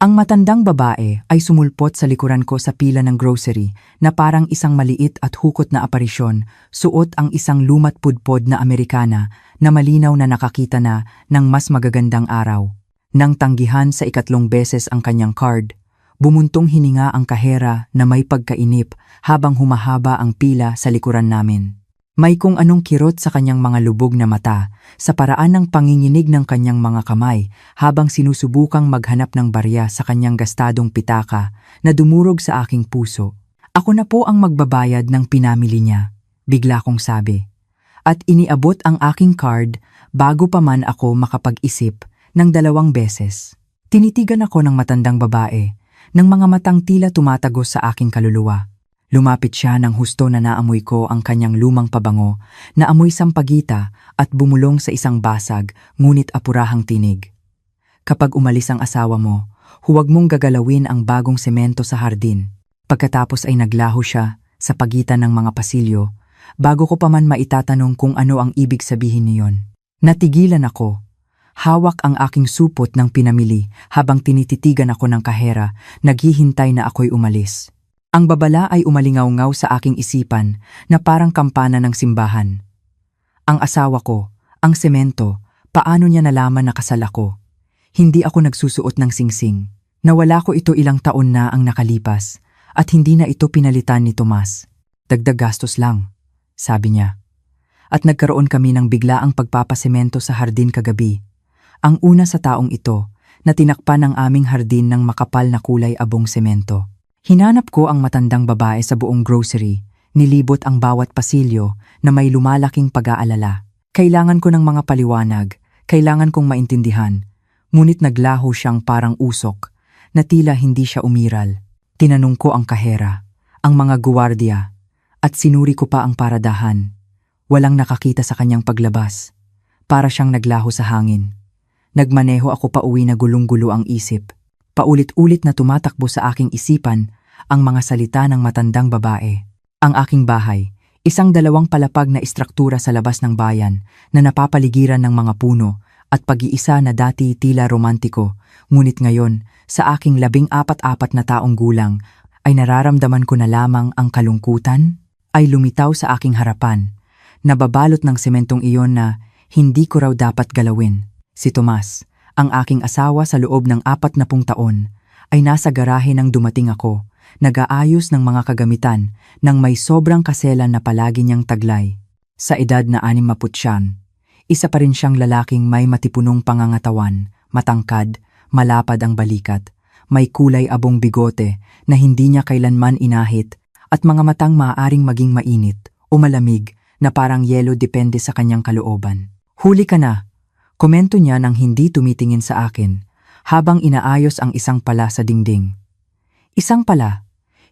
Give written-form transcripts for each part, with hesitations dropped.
Ang matandang babae ay sumulpot sa likuran ko sa pila ng grocery na parang isang maliit at hukot na aparisyon, suot ang isang lumat pudpod na Amerikana na malinaw na nakakita na ng mas magagandang araw. Nang tanggihan sa ikatlong beses ang kanyang card, bumuntong hininga ang kahera na may pagkainip habang humahaba ang pila sa likuran namin. May kung anong kirot sa kanyang mga lubog na mata, sa paraan ng panginginig ng kanyang mga kamay habang sinusubukang maghanap ng barya sa kanyang gastadong pitaka na dumurog sa aking puso. Ako na po ang magbabayad ng pinamili niya, bigla kong sabi. At iniabot ang aking card bago pa man ako makapag-isip ng 2 beses. Tinitigan ako ng matandang babae, ng mga matang tila tumatagos sa aking kaluluwa. Lumapit siya nang husto na naamoy ko ang kanyang lumang pabango na amoy sampagita at bumulong sa isang basag ngunit apurahang tinig. Kapag umalis ang asawa mo, huwag mong gagalawin ang bagong semento sa hardin. Pagkatapos ay naglaho siya sa pagitan ng mga pasilyo bago ko pa man maitatanong kung ano ang ibig sabihin niyon. Natigilan ako. Hawak ang aking supot ng pinamili habang tinititigan ako ng kahera, naghihintay na ako'y umalis. Ang babala ay umalingaw-ngaw sa aking isipan na parang kampana ng simbahan. Ang asawa ko, ang semento, paano niya nalaman na kasal ako? Hindi ako nagsusuot ng singsing. Nawala ko ito ilang taon na ang nakalipas at hindi na ito pinalitan ni Tomas. Dagdag gastos lang, sabi niya. At nagkaroon kami ng biglaang pagpapasemento sa hardin kagabi. Ang una sa taong ito na tinakpan ang aming hardin ng makapal na kulay abong semento. Hinanap ko ang matandang babae sa buong grocery, nilibot ang bawat pasilyo na may lumalaking pag-aalala. Kailangan ko ng mga paliwanag, kailangan kong maintindihan, ngunit naglaho siyang parang usok, na tila hindi siya umiral. Tinanong ko ang kahera, ang mga guwardiya, at sinuri ko pa ang paradahan. Walang nakakita sa kanyang paglabas, para siyang naglaho sa hangin. Nagmaneho ako pauwi na gulong-gulo ang isip. Paulit-ulit na tumatakbo sa aking isipan ang mga salita ng matandang babae. Ang aking bahay, isang 2 palapag na istruktura sa labas ng bayan na napapaligiran ng mga puno at pag-iisa na dati tila romantiko, ngunit ngayon sa aking 14 na taong gulang ay nararamdaman ko na lamang ang kalungkutan ay lumitaw sa aking harapan, nababalot ng sementong iyon na hindi ko raw dapat galawin. Si Tomas, ang aking asawa sa loob ng 40 taon, ay nasa garahe nang dumating ako, nag-aayos ng mga kagamitan nang may sobrang kaselan na palagi niyang taglay. Sa edad na 69, isa pa rin siyang lalaking may matipunong pangangatawan, matangkad, malapad ang balikat, may kulay abong bigote na hindi niya kailanman inahit at mga matang maaaring maging mainit o malamig na parang yelo depende sa kanyang kalooban. Huli ka na! Komento niya nang hindi tumitingin sa akin habang inaayos ang isang pala sa dingding. Isang pala,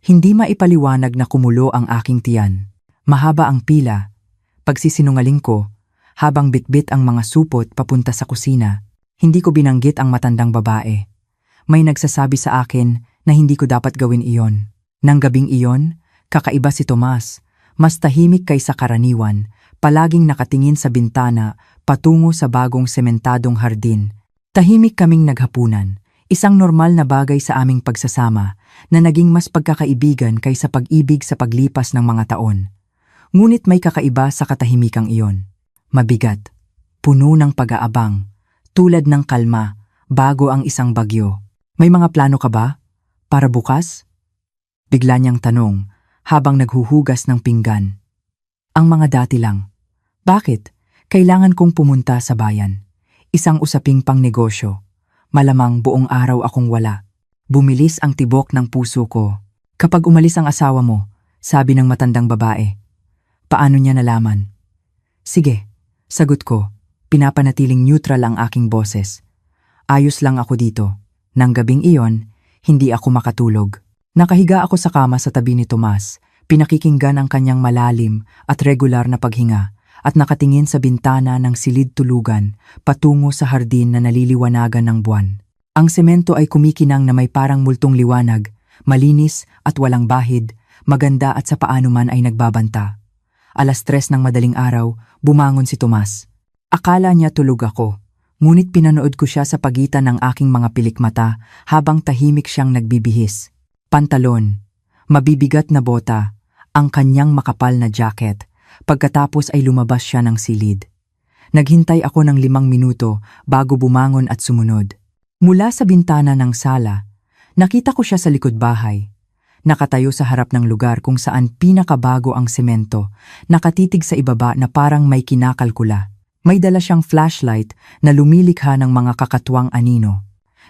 hindi maipaliwanag na kumulo ang aking tiyan. Mahaba ang pila, pagsisinungaling ko, habang bitbit ang mga supot papunta sa kusina. Hindi ko binanggit ang matandang babae. May nagsasabi sa akin na hindi ko dapat gawin iyon. Nang gabing iyon, kakaiba si Tomas, mas tahimik kaysa karaniwan, palaging nakatingin sa bintana patungo sa bagong sementadong hardin. Tahimik kaming naghapunan, isang normal na bagay sa aming pagsasama na naging mas pagkakaibigan kaysa pag-ibig sa paglipas ng mga taon. Ngunit may kakaiba sa katahimikang iyon. Mabigat, puno ng pag-aabang, tulad ng kalma bago ang isang bagyo. May mga plano ka ba? Para bukas? Bigla niyang tanong habang naghuhugas ng pinggan. Ang mga dati lang. Bakit? Kailangan kong pumunta sa bayan. Isang usaping pang negosyo. Malamang buong araw akong wala. Bumilis ang tibok ng puso ko. Kapag umalis ang asawa mo, sabi ng matandang babae. Paano niya nalaman? Sige, sagot ko. Pinapanatiling neutral ang aking boses. Ayos lang ako dito. Nang gabing iyon, hindi ako makatulog. Nakahiga ako sa kama sa tabi ni Tomas, pinakikinggan ang kanyang malalim at regular na paghinga, at nakatingin sa bintana ng silid tulugan patungo sa hardin na naliliwanagan ng buwan. Ang semento ay kumikinang na may parang multong liwanag, malinis at walang bahid, maganda at sa paano man ay nagbabanta. 3:00 ng madaling araw, bumangon si Tomas. Akala niya tulog ako, Ngunit pinanood ko siya sa pagitan ng aking mga pilikmata habang tahimik siyang nagbibihis. Pantalon, mabibigat na bota, ang kanyang makapal na jacket, pagkatapos ay lumabas siya ng silid. Naghintay ako ng 5 minuto bago bumangon at sumunod. Mula sa bintana ng sala, nakita ko siya sa likod bahay. Nakatayo sa harap ng lugar kung saan pinakabago ang semento, nakatitig sa ibaba na parang may kinakalkula. May dala siyang flashlight na lumilikha ng mga kakatwang anino.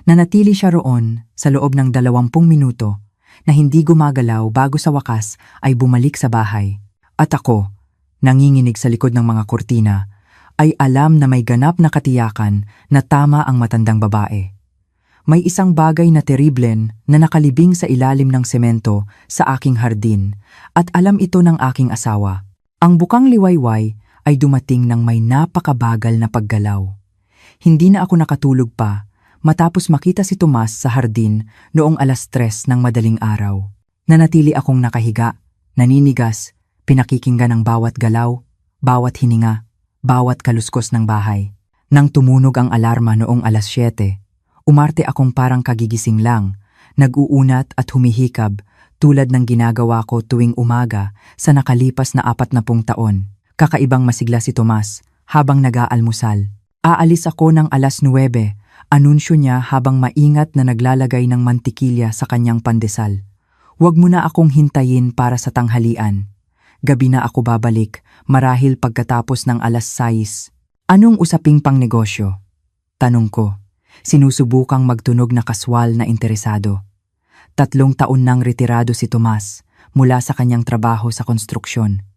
Nanatili siya roon sa loob ng 20 minuto na hindi gumagalaw bago sa wakas ay bumalik sa bahay. At ako, nanginginig sa likod ng mga kurtina, ay alam na may ganap na katiyakan na tama ang matandang babae. May isang bagay na teriblen na nakalibing sa ilalim ng semento sa aking hardin at alam ito ng aking asawa. Ang bukang liwayway ay dumating ng may napakabagal na paggalaw. Hindi na ako nakatulog pa matapos makita si Tomas sa hardin noong 3:00 ng madaling araw. Nanatili akong nakahiga, naninigas, pinakikinggan ang bawat galaw, bawat hininga, bawat kaluskos ng bahay. Nang tumunog ang alarma noong 7:00, umarte akong parang kagigising lang, nag-uunat at humihikab tulad ng ginagawa ko tuwing umaga sa nakalipas na 40 taon. Kakaibang masigla si Tomas habang nag-aalmusal. Aalis ako ng 9:00, anunsyo niya habang maingat na naglalagay ng mantikilya sa kanyang pandesal. Huwag mo na akong hintayin para sa tanghalian. Gabi na ako babalik, marahil pagkatapos ng 6:00. Anong usaping pang negosyo? Tanong ko, sinusubukang magtunog na kaswal na interesado. 3 taon nang retirado si Tomas mula sa kanyang trabaho sa konstruksyon.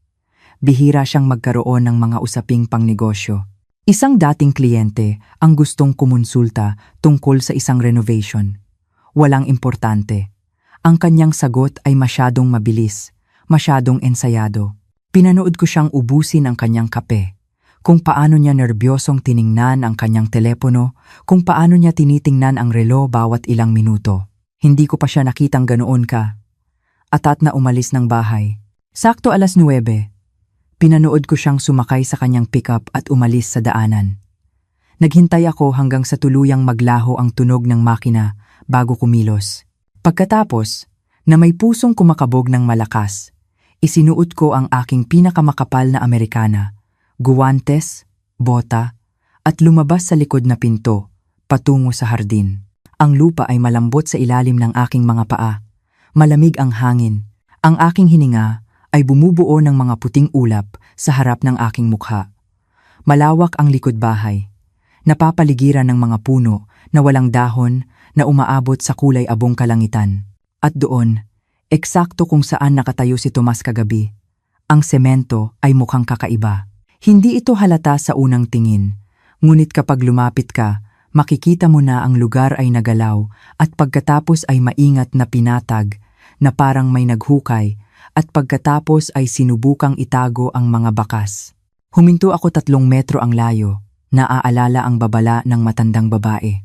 Bihira siyang magkaroon ng mga usaping pang negosyo. Isang dating kliyente ang gustong kumonsulta tungkol sa isang renovation. Walang importante. Ang kanyang sagot ay masyadong mabilis, masyadong ensayado. Pinanood ko siyang ubusin ang kanyang kape, kung paano niya nerbyosong tiningnan ang kanyang telepono, kung paano niya tinitingnan ang relo bawat ilang minuto. Hindi ko pa siya nakitang ganoon ka. Atat na umalis ng bahay. Sakto 9:00. Pinanood ko siyang sumakay sa kanyang pickup at umalis sa daanan. Naghintay ako hanggang sa tuluyang maglaho ang tunog ng makina bago kumilos. Pagkatapos, na may pusong kumakabog ng malakas, isinuot ko ang aking pinakamakapal na Amerikana, guwantes, bota, at lumabas sa likod na pinto, patungo sa hardin. Ang lupa ay malambot sa ilalim ng aking mga paa. Malamig ang hangin. Ang aking hininga ay bumubuo ng mga puting ulap sa harap ng aking mukha. Malawak ang likod bahay. Napapaligiran ng mga puno na walang dahon na umaabot sa kulay abong kalangitan. At doon, eksakto kung saan nakatayo si Tomas kagabi, ang semento ay mukhang kakaiba. Hindi ito halata sa unang tingin, ngunit kapag lumapit ka, makikita mo na ang lugar ay nagalaw at pagkatapos ay maingat na pinatag na parang may naghukay at pagkatapos ay sinubukang itago ang mga bakas. Huminto ako 3 metro ang layo, naaalala ang babala ng matandang babae.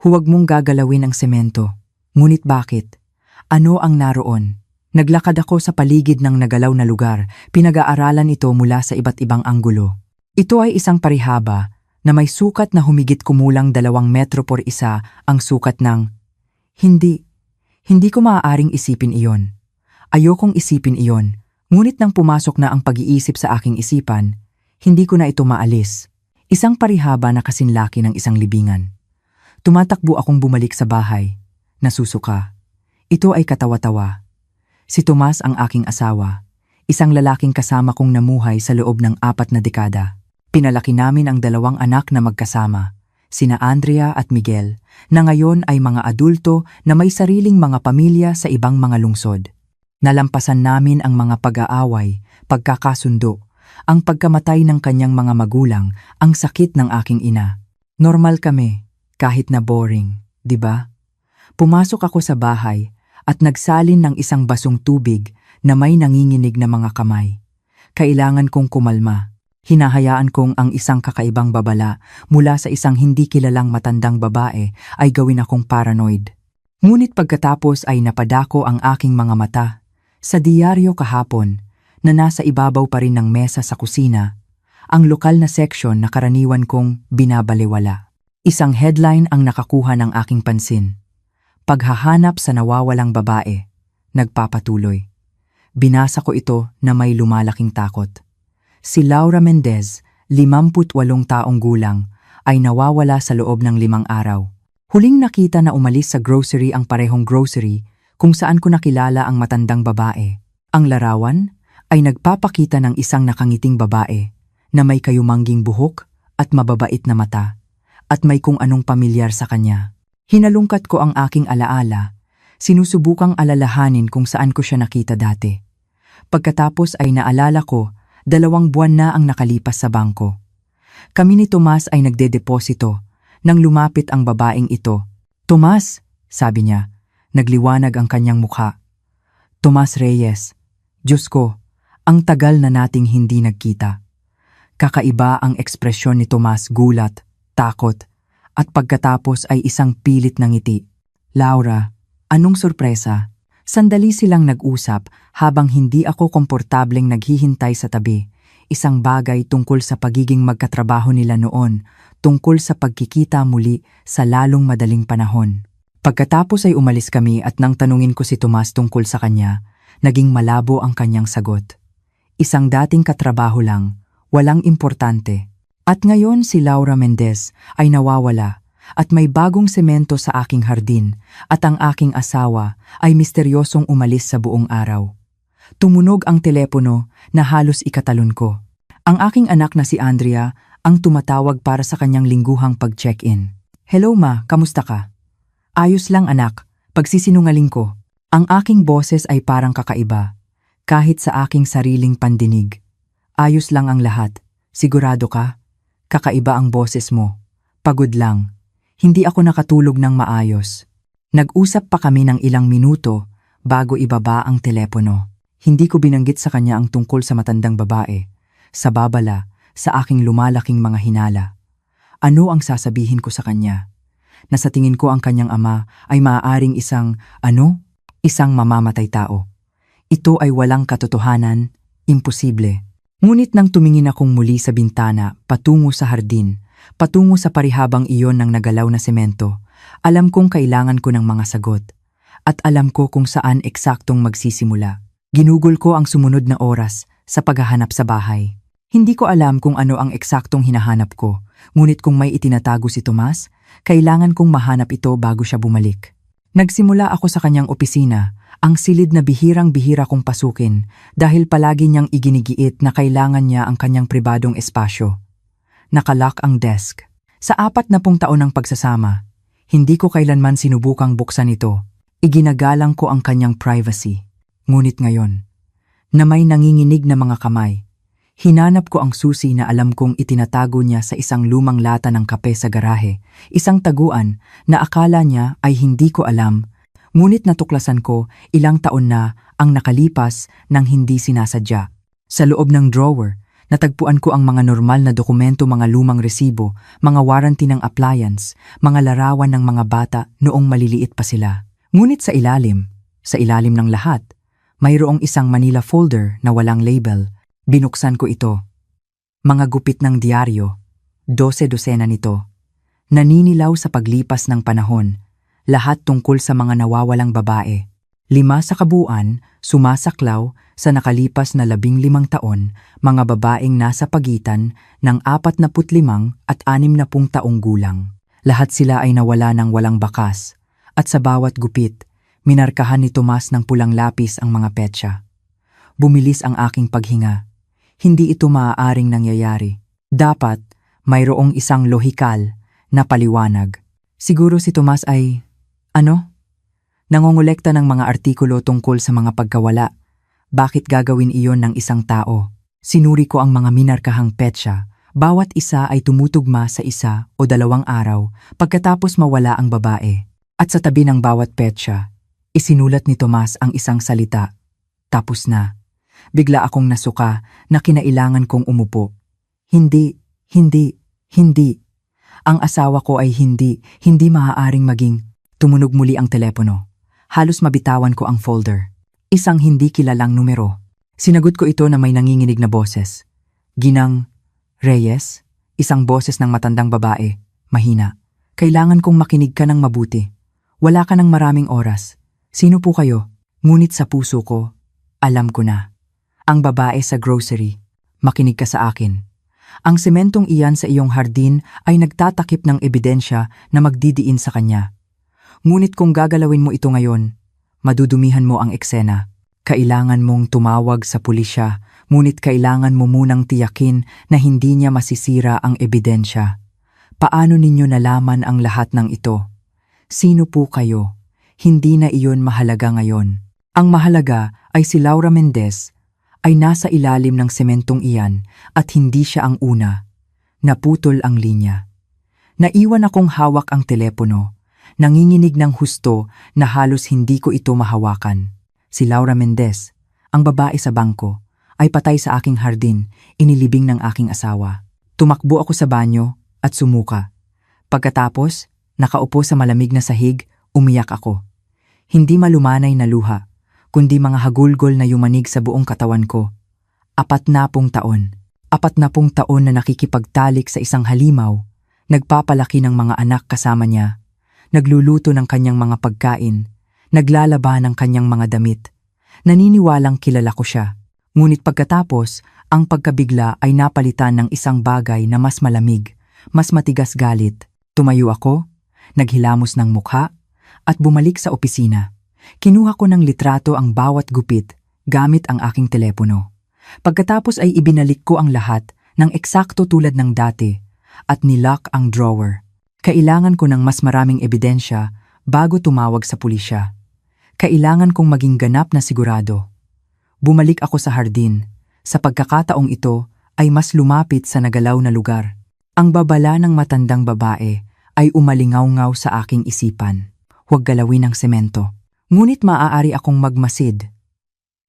Huwag mong gagalawin ang semento. Ngunit bakit? Ano ang naroon? Naglakad ako sa paligid ng nagalaw na lugar, pinag-aaralan ito mula sa iba't ibang anggulo. Ito ay isang parihaba na may sukat na humigit kumulang 2 metro por isa ang sukat ng... Hindi ko maaaring isipin iyon. Ayokong isipin iyon, ngunit nang pumasok na ang pag-iisip sa aking isipan, hindi ko na ito maalis. Isang parihaba na kasinlaki ng isang libingan. Tumatakbo akong bumalik sa bahay. Nasusuka. Ito ay katawa-tawa. Si Tomas ang aking asawa, isang lalaking kasama kong namuhay sa loob ng 4 na dekada. Pinalaki namin ang 2 anak na magkasama, sina Andrea at Miguel, na ngayon ay mga adulto na may sariling mga pamilya sa ibang mga lungsod. Nalampasan namin ang mga pag-aaway, pagkakasundo, ang pagkamatay ng kanyang mga magulang, ang sakit ng aking ina. Normal kami, kahit na boring, di ba? Pumasok ako sa bahay at nagsalin ng isang basong tubig na may nanginginig na mga kamay. Kailangan kong kumalma. Hinahayaan kong ang isang kakaibang babala mula sa isang hindi kilalang matandang babae ay gawin akong paranoid. Ngunit pagkatapos ay napadako ang aking mga mata sa diaryo kahapon na nasa ibabaw pa rin ng mesa sa kusina, ang lokal na seksyon na karaniwan kong binabalewala. Isang headline ang nakakuha ng aking pansin. Paghahanap sa nawawalang babae. Nagpapatuloy. Binasa ko ito na may lumalaking takot. Si Laura Mendez, 58 taong gulang, ay nawawala sa loob ng 5 araw. Huling nakita na umalis sa grocery ang parehong grocery kung saan ko nakilala ang matandang babae. Ang larawan ay nagpapakita ng isang nakangiting babae na may kayumangging buhok at mababait na mata at may kung anong pamilyar sa kanya. Hinalungkat ko ang aking alaala, sinusubukang alalahanin kung saan ko siya nakita dati. Pagkatapos ay naalala ko, 2 buwan na ang nakalipas sa bangko. Kami ni Tomas ay nagdedeposito nang lumapit ang babaeng ito. "Tomas," sabi niya, nagliwanag ang kanyang mukha. "Tomas Reyes, Diyos ko, ang tagal na nating hindi nagkita." Kakaiba ang ekspresyon ni Tomas, gulat, takot, at pagkatapos ay isang pilit na ngiti. "Laura, anong sorpresa?" Sandali silang nag-usap habang hindi ako komportableng naghihintay sa tabi. Isang bagay tungkol sa pagiging magkatrabaho nila noon, tungkol sa pagkikita muli sa lalong madaling panahon. Pagkatapos ay umalis kami at nang tanungin ko si Tomas tungkol sa kanya, naging malabo ang kanyang sagot. Isang dating katrabaho lang, walang importante. At ngayon si Laura Mendez ay nawawala at may bagong semento sa aking hardin at ang aking asawa ay misteryosong umalis sa buong araw. Tumunog ang telepono na halos ikatalon ko. Ang aking anak na si Andrea ang tumatawag para sa kanyang lingguhang pag-check-in. "Hello ma, kamusta ka?" "Ayos lang anak," pagsisinungaling ko. Ang aking boses ay parang kakaiba, kahit sa aking sariling pandinig. "Ayos lang ang lahat. Sigurado ka?" "Kakaiba ang boses mo. Pagod lang. Hindi ako nakatulog ng maayos." Nag-usap pa kami ng ilang minuto bago ibaba ang telepono. Hindi ko binanggit sa kanya ang tungkol sa matandang babae, sa babala, sa aking lumalaking mga hinala. Ano ang sasabihin ko sa kanya? Na sa tingin ko ang kanyang ama ay maaaring isang mamamatay tao. Ito ay walang katotohanan, imposible. Ngunit nang tumingin akong muli sa bintana, patungo sa hardin, patungo sa parihabang iyon ng nagalaw na semento, alam kong kailangan ko ng mga sagot. At alam ko kung saan eksaktong magsisimula. Ginugol ko ang sumunod na oras sa paghahanap sa bahay. Hindi ko alam kung ano ang eksaktong hinahanap ko, ngunit kung may itinatago si Tomas, kailangan kong mahanap ito bago siya bumalik. Nagsimula ako sa kanyang opisina, ang silid na bihirang-bihira kong pasukin dahil palagi niyang iginigiit na kailangan niya ang kanyang pribadong espasyo. Nakalock ang desk. Sa 40 taon ng pagsasama, hindi ko kailanman sinubukang buksan ito. Iginagalang ko ang kanyang privacy. Ngunit ngayon, na may nanginginig na mga kamay, hinanap ko ang susi na alam kong itinatago niya sa isang lumang lata ng kape sa garahe, isang taguan na akala niya ay hindi ko alam. Ngunit natuklasan ko ilang taon na ang nakalipas nang hindi sinasadya. Sa loob ng drawer, natagpuan ko ang mga normal na dokumento, mga lumang resibo, mga warranty ng appliance, mga larawan ng mga bata noong maliliit pa sila. Ngunit sa ilalim ng lahat, mayroong isang Manila folder na walang label. Binuksan ko ito. Mga gupit ng diaryo, 12 nito. Naninilaw sa paglipas ng panahon. Lahat tungkol sa mga nawawalang babae. 5 sa kabuuan, sumasaklaw sa nakalipas na 15 taon, mga babaeng nasa pagitan ng 45 at 60 taong gulang. Lahat sila ay nawala ng walang bakas, at sa bawat gupit, minarkahan ni Tomas ng pulang lapis ang mga petsa. Bumilis ang aking paghinga. Hindi ito maaaring nangyayari. Dapat mayroong isang lohikal na paliwanag. Siguro si Tomas ay nangongolekta ng mga artikulo tungkol sa mga pagkawala. Bakit gagawin iyon ng isang tao? Sinuri ko ang mga minarkahang petsa. Bawat isa ay tumutugma sa 1 o 2 araw pagkatapos mawala ang babae. At sa tabi ng bawat petsa, isinulat ni Tomas ang isang salita. Tapos na. Bigla akong nasuka na kinailangan kong umupo. Hindi. Ang asawa ko ay hindi maaaring maging. Tumunog muli ang telepono. Halos mabitawan ko ang folder. Isang hindi kilalang numero. Sinagot ko ito na may nanginginig na boses. "Ginang Reyes?" Isang boses ng matandang babae, mahina. Kailangan kong makinig ka ng mabuti. Wala ka ng maraming oras. Sino po kayo? Ngunit sa puso ko, alam ko na. Ang babae sa grocery. Makinig ka sa akin. Ang sementong iyan sa iyong hardin ay nagtatakip ng ebidensya na magdidiin sa kanya. Ngunit kung gagalawin mo ito ngayon, madudumihan mo ang eksena. Kailangan mong tumawag sa pulisya, ngunit kailangan mo munang tiyakin na hindi niya masisira ang ebidensya. Paano ninyo nalaman ang lahat ng ito? Sino po kayo? Hindi na iyon mahalaga ngayon. Ang mahalaga ay si Laura Mendez ay nasa ilalim ng sementong iyan at hindi siya ang una. Naputol ang linya. Naiwan akong hawak ang telepono, nanginginig ng husto na halos hindi ko ito mahawakan. Si Laura Mendez, ang babae sa bangko, ay patay sa aking hardin, inilibing ng aking asawa. Tumakbo ako sa banyo at sumuka. Pagkatapos, nakaupo sa malamig na sahig, umiyak ako. Hindi malumanay na luha, kundi mga hagulgol na yumanig sa buong katawan ko. 40 taon. 40 taon na nakikipagtalik sa isang halimaw, nagpapalaki ng mga anak kasama niya, nagluluto ng kanyang mga pagkain, naglalaba ng kanyang mga damit. Naniniwalang kilala ko siya. Ngunit pagkatapos, ang pagkabigla ay napalitan ng isang bagay na mas malamig, mas matigas galit. Tumayo ako, naghilamos ng mukha, at bumalik sa opisina. Kinuha ko ng litrato ang bawat gupit gamit ang aking telepono. Pagkatapos ay ibinalik ko ang lahat ng eksakto tulad ng dati at nilock ang drawer. Kailangan ko ng mas maraming ebidensya bago tumawag sa pulisya. Kailangan kong maging ganap na sigurado. Bumalik ako sa hardin. Sa pagkakataong ito ay mas lumapit sa nagalaw na lugar. Ang babala ng matandang babae ay umalingaw-ngaw sa aking isipan. Huwag galawin ang semento. Ngunit maaari akong magmasid.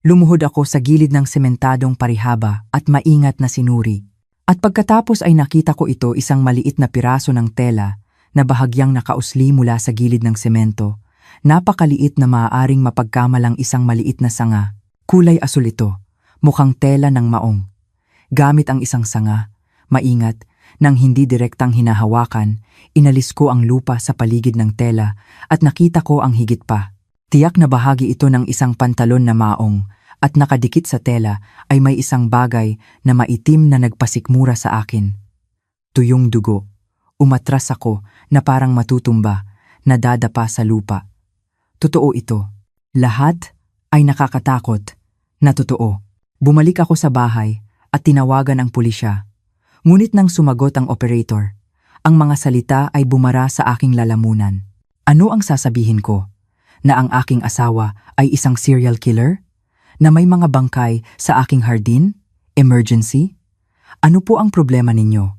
Lumuhod ako sa gilid ng sementadong parihaba at maingat na sinuri. At pagkatapos ay nakita ko ito isang maliit na piraso ng tela na bahagyang nakausli mula sa gilid ng semento. Napakaliit na maaaring mapagkamalang isang maliit na sanga. Kulay asul ito, mukhang tela ng maong. Gamit ang isang sanga, maingat, nang hindi direktang hinahawakan, inalis ko ang lupa sa paligid ng tela at nakita ko ang higit pa. Tiyak na bahagi ito ng isang pantalon na maong at nakadikit sa tela ay may isang bagay na maitim na nagpasikmura sa akin. Tuyong dugo. Umatras ako na parang matutumba, nadadapa sa lupa. Totoo ito. Lahat ay nakakatakot na totoo. Bumalik ako sa bahay at tinawagan ang pulisya. Ngunit nang sumagot ang operator, ang mga salita ay bumara sa aking lalamunan. Ano ang sasabihin ko? Na ang aking asawa ay isang serial killer? Na may mga bangkay sa aking hardin? Emergency? Ano po ang problema ninyo?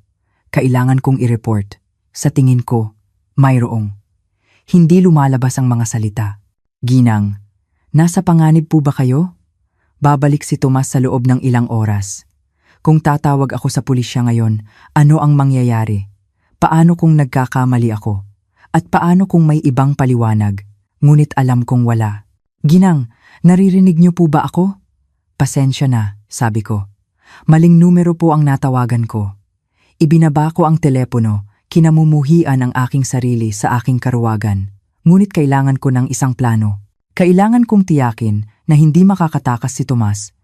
Kailangan kong i-report. Sa tingin ko, mayroong. Hindi lumalabas ang mga salita. Ginang, nasa panganib po ba kayo? Babalik si Tomas sa loob ng ilang oras. Kung tatawag ako sa pulisya ngayon, ano ang mangyayari? Paano kung nagkakamali ako? At paano kung may ibang paliwanag? Ngunit alam kong wala. Ginang, naririnig niyo po ba ako? Pasensya na, sabi ko. Maling numero po ang natawagan ko. Ibinaba ko ang telepono, kinamumuhian ang aking sarili sa aking karuwagan. Ngunit kailangan ko ng isang plano. Kailangan kong tiyakin na hindi makakatakas si Tomas,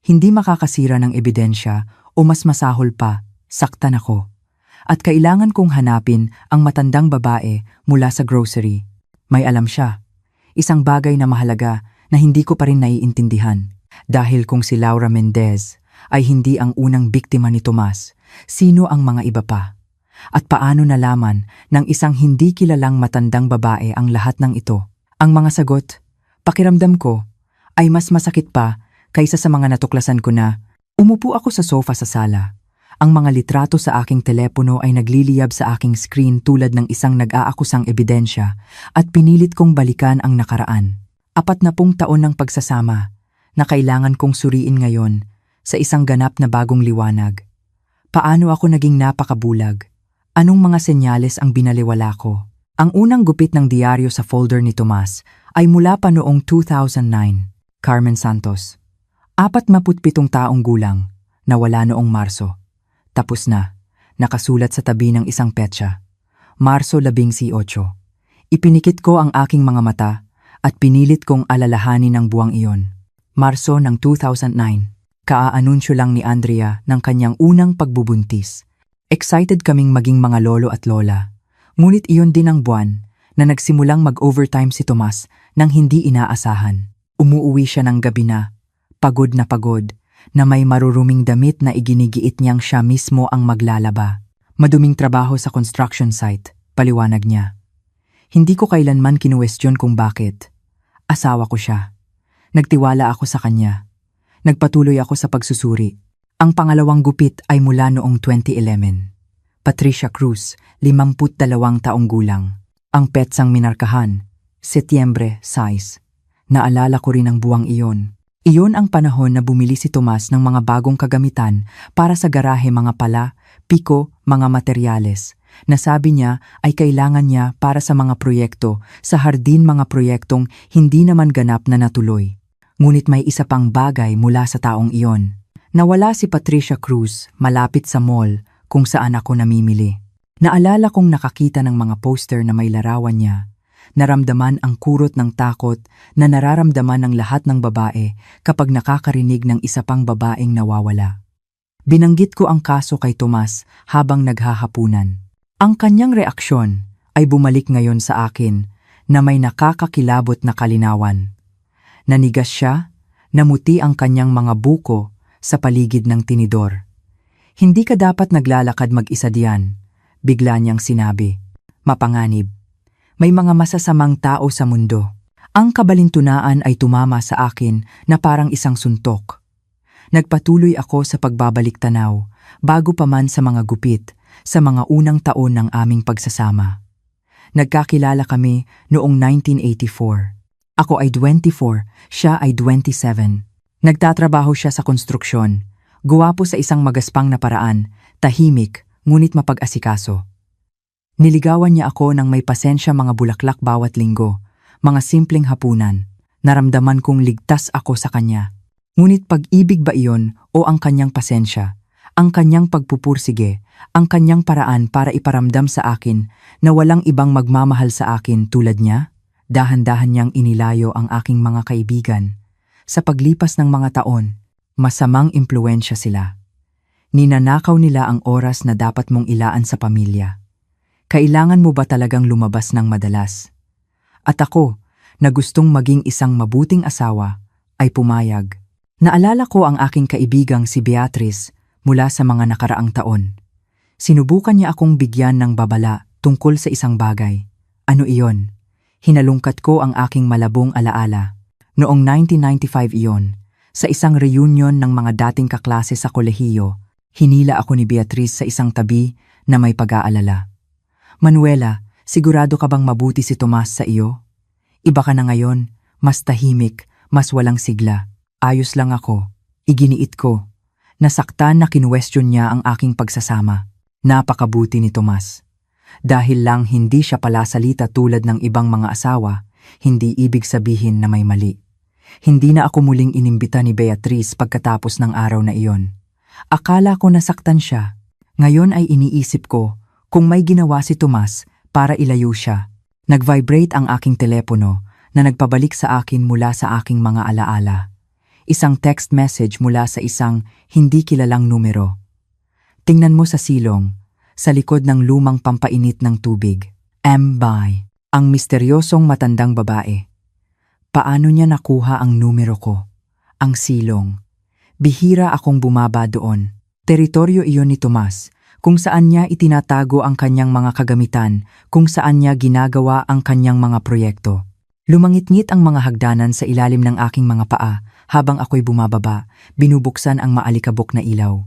hindi makakasira ng ebidensya o mas masahol pa, saktan ako. At kailangan kong hanapin ang matandang babae mula sa grocery. May alam siya. Isang bagay na mahalaga na hindi ko pa rin naiintindihan. Dahil kung si Laura Mendez ay hindi ang unang biktima ni Tomas, sino ang mga iba pa? At paano nalaman ng isang hindi kilalang matandang babae ang lahat ng ito? Ang mga sagot, pakiramdam ko, ay mas masakit pa kaysa sa mga natuklasan ko na umupo ako sa sofa sa sala. Ang mga litrato sa aking telepono ay nagliliyab sa aking screen tulad ng isang nag-aakusang ebidensya at pinilit kong balikan ang nakaraan. 40 taon ng pagsasama na kailangan kong suriin ngayon sa isang ganap na bagong liwanag. Paano ako naging napakabulag? Anong mga senyales ang binaliwala ko? Ang unang gupit ng diaryo sa folder ni Tomas ay mula pa noong 2009. Carmen Santos. 47 taong gulang, nawala noong Marso. Tapos na, nakasulat sa tabi ng isang petsa. Marso 18. Ipinikit ko ang aking mga mata at pinilit kong alalahanin ang buwang iyon. Marso ng 2009. Kaaanunsyo lang ni Andrea ng kanyang unang pagbubuntis. Excited kaming maging mga lolo at lola. Ngunit iyon din ang buwan na nagsimulang mag-overtime si Tomas nang hindi inaasahan. Umuuwi siya ng gabi na pagod, na may maruruming damit na iginigiit niyang siya mismo ang maglalaba. Maduming trabaho sa construction site, paliwanag niya. Hindi ko kailanman kinuwestiyon kung bakit. Asawa ko siya. Nagtiwala ako sa kanya. Nagpatuloy ako sa pagsusuri. Ang pangalawang gupit ay mula noong 2011. Patricia Cruz, 52 taong gulang. Ang petsang minarkahan, Setyembre 6. Naalala ko rin ang buwang iyon. Iyon ang panahon na bumili si Tomas ng mga bagong kagamitan para sa garahe, mga pala, piko, mga materyales, na sabi niya ay kailangan niya para sa mga proyekto, sa hardin, mga proyektong hindi naman ganap na natuloy. Ngunit may isa pang bagay mula sa taong iyon. Nawala si Patricia Cruz malapit sa mall kung saan ako namimili. Naalala kong nakakita ng mga poster na may larawan niya. Naramdaman ang kurot ng takot na nararamdaman ng lahat ng babae kapag nakakarinig ng isa pang babaeng nawawala. Binanggit ko ang kaso kay Tomas habang naghahapunan. Ang kanyang reaksyon ay bumalik ngayon sa akin na may nakakakilabot na kalinawan. Nanigas siya, namuti ang kanyang mga buko sa paligid ng tinidor. Hindi ka dapat naglalakad mag-isa diyan, bigla niyang sinabi. Mapanganib. May mga masasamang tao sa mundo. Ang kabalintunaan ay tumama sa akin na parang isang suntok. Nagpatuloy ako sa pagbabalik tanaw, bago pa man sa mga gupit, sa mga unang taon ng aming pagsasama. Nagkakilala kami noong 1984. Ako ay 24, siya ay 27. Nagtatrabaho siya sa konstruksyon, guwapo sa isang magaspang na paraan, tahimik, ngunit mapag-asikaso. Niligawan niya ako ng may pasensya, mga bulaklak bawat linggo, mga simpleng hapunan. Naramdaman kong ligtas ako sa kanya. Ngunit pag-ibig ba iyon o ang kanyang pasensya, ang kanyang pagpupursige, ang kanyang paraan para iparamdam sa akin na walang ibang magmamahal sa akin tulad niya? Dahan-dahan niyang inilayo ang aking mga kaibigan. Sa paglipas ng mga taon, masamang impluwensya sila. Ninanakaw nila ang oras na dapat mong ilaan sa pamilya. Kailangan mo ba talagang lumabas ng madalas? At ako, na gustong maging isang mabuting asawa, ay pumayag. Naalala ko ang aking kaibigang si Beatrice mula sa mga nakaraang taon. Sinubukan niya akong bigyan ng babala tungkol sa isang bagay. Ano iyon? Hinalungkat ko ang aking malabong alaala. Noong 1995 iyon, sa isang reunion ng mga dating kaklase sa kolehiyo, hinila ako ni Beatrice sa isang tabi na may pag-aalala. Manuela, sigurado ka bang mabuti si Tomas sa iyo? Iba ka na ngayon, mas tahimik, mas walang sigla. Ayos lang ako. Iginiit ko. Nasaktan na kinuwestiyon niya ang aking pagsasama. Napakabuti ni Tomas. Dahil lang hindi siya palasalita tulad ng ibang mga asawa, hindi ibig sabihin na may mali. Hindi na ako muling inimbita ni Beatrice pagkatapos ng araw na iyon. Akala ko nasaktan siya. Ngayon ay iniisip ko kung may ginawa si Tomas para ilayo siya. Nag-vibrate ang aking telepono na nagpabalik sa akin mula sa aking mga alaala. Isang text message mula sa isang hindi kilalang numero. Tingnan mo sa silong, sa likod ng lumang pampainit ng tubig. M. Ang misteryosong matandang babae. Paano niya nakuha ang numero ko? Ang silong. Bihira akong bumaba doon. Teritoryo iyon ni Tomas, kung saan niya itinatago ang kanyang mga kagamitan, kung saan niya ginagawa ang kanyang mga proyekto. Lumangit-ngit ang mga hagdanan sa ilalim ng aking mga paa habang ako'y bumababa, binubuksan ang maalikabok na ilaw.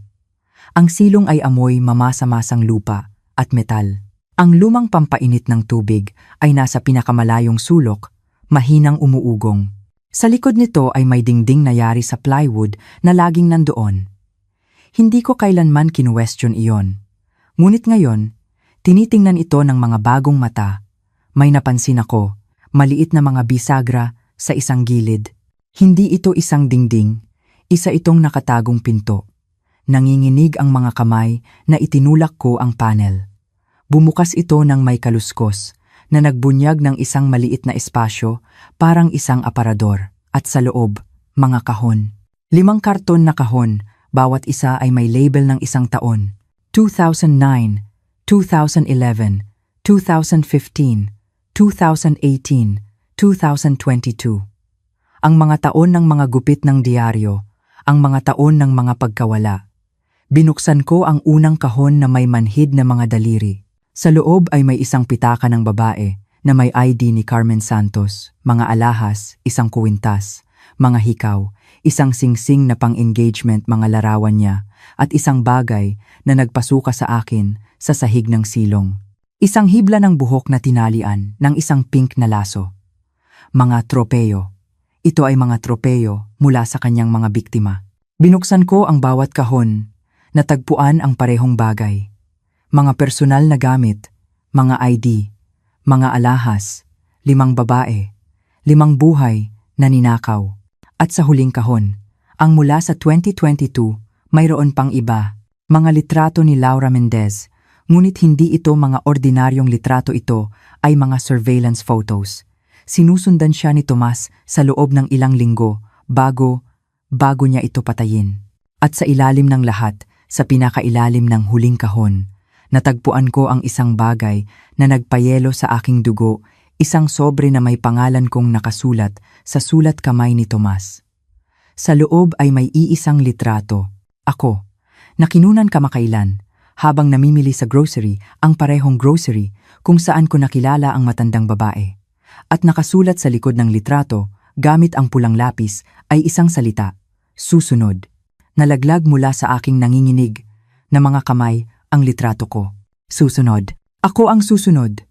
Ang silong ay amoy mamasa-masang lupa at metal. Ang lumang pampainit ng tubig ay nasa pinakamalayong sulok, mahinang umuugong. Sa likod nito ay may dingding na yari sa plywood na laging nandoon. Hindi ko kailanman kinuwestiyon iyon. Ngunit ngayon, tinitingnan ito ng mga bagong mata. May napansin ako, maliit na mga bisagra sa isang gilid. Hindi ito isang dingding, isa itong nakatagong pinto. Nanginginig ang mga kamay na itinulak ko ang panel. Bumukas ito ng may kaluskos, na nagbunyag ng isang maliit na espasyo, parang isang aparador, at sa loob, mga kahon. 5 karton na kahon, bawat isa ay may label ng isang taon. 2009, 2011, 2015, 2018, 2022. Ang mga taon ng mga gupit ng diaryo, ang mga taon ng mga pagkawala. Binuksan ko ang unang kahon na may manhid na mga daliri. Sa loob ay may isang pitaka ng babae na may ID ni Carmen Santos, mga alahas, isang kuwintas, mga hikaw, isang singsing na pang-engagement mga larawan niya, at isang bagay na nagpasuka sa akin sa sahig ng silong. Isang hibla ng buhok na tinalian ng isang pink na laso. Mga tropeyo. Ito ay mga tropeyo mula sa kanyang mga biktima. Binuksan ko ang bawat kahon, natagpuan ang parehong bagay. Mga personal na gamit, mga ID, mga alahas, 5 babae, 5 buhay na ninakaw. At sa huling kahon, ang mula sa 2022, mayroon pang iba, mga litrato ni Laura Mendez, ngunit hindi ito mga ordinaryong litrato, ito ay mga surveillance photos. Sinusundan siya ni Tomas sa loob ng ilang linggo bago niya ito patayin. At sa ilalim ng lahat, sa pinakailalim ng huling kahon, natagpuan ko ang isang bagay na nagpayelo sa aking dugo, isang sobre na may pangalan kong nakasulat sa sulat kamay ni Tomas. Sa loob ay may iisang litrato, ako, na kinunan kamakailan, habang namimili sa grocery, ang parehong grocery kung saan ko nakilala ang matandang babae. At nakasulat sa likod ng litrato, gamit ang pulang lapis, ay isang salita, susunod. Nalaglag mula sa aking nanginginig na mga kamay ang litrato ko. Susunod. Ako ang susunod.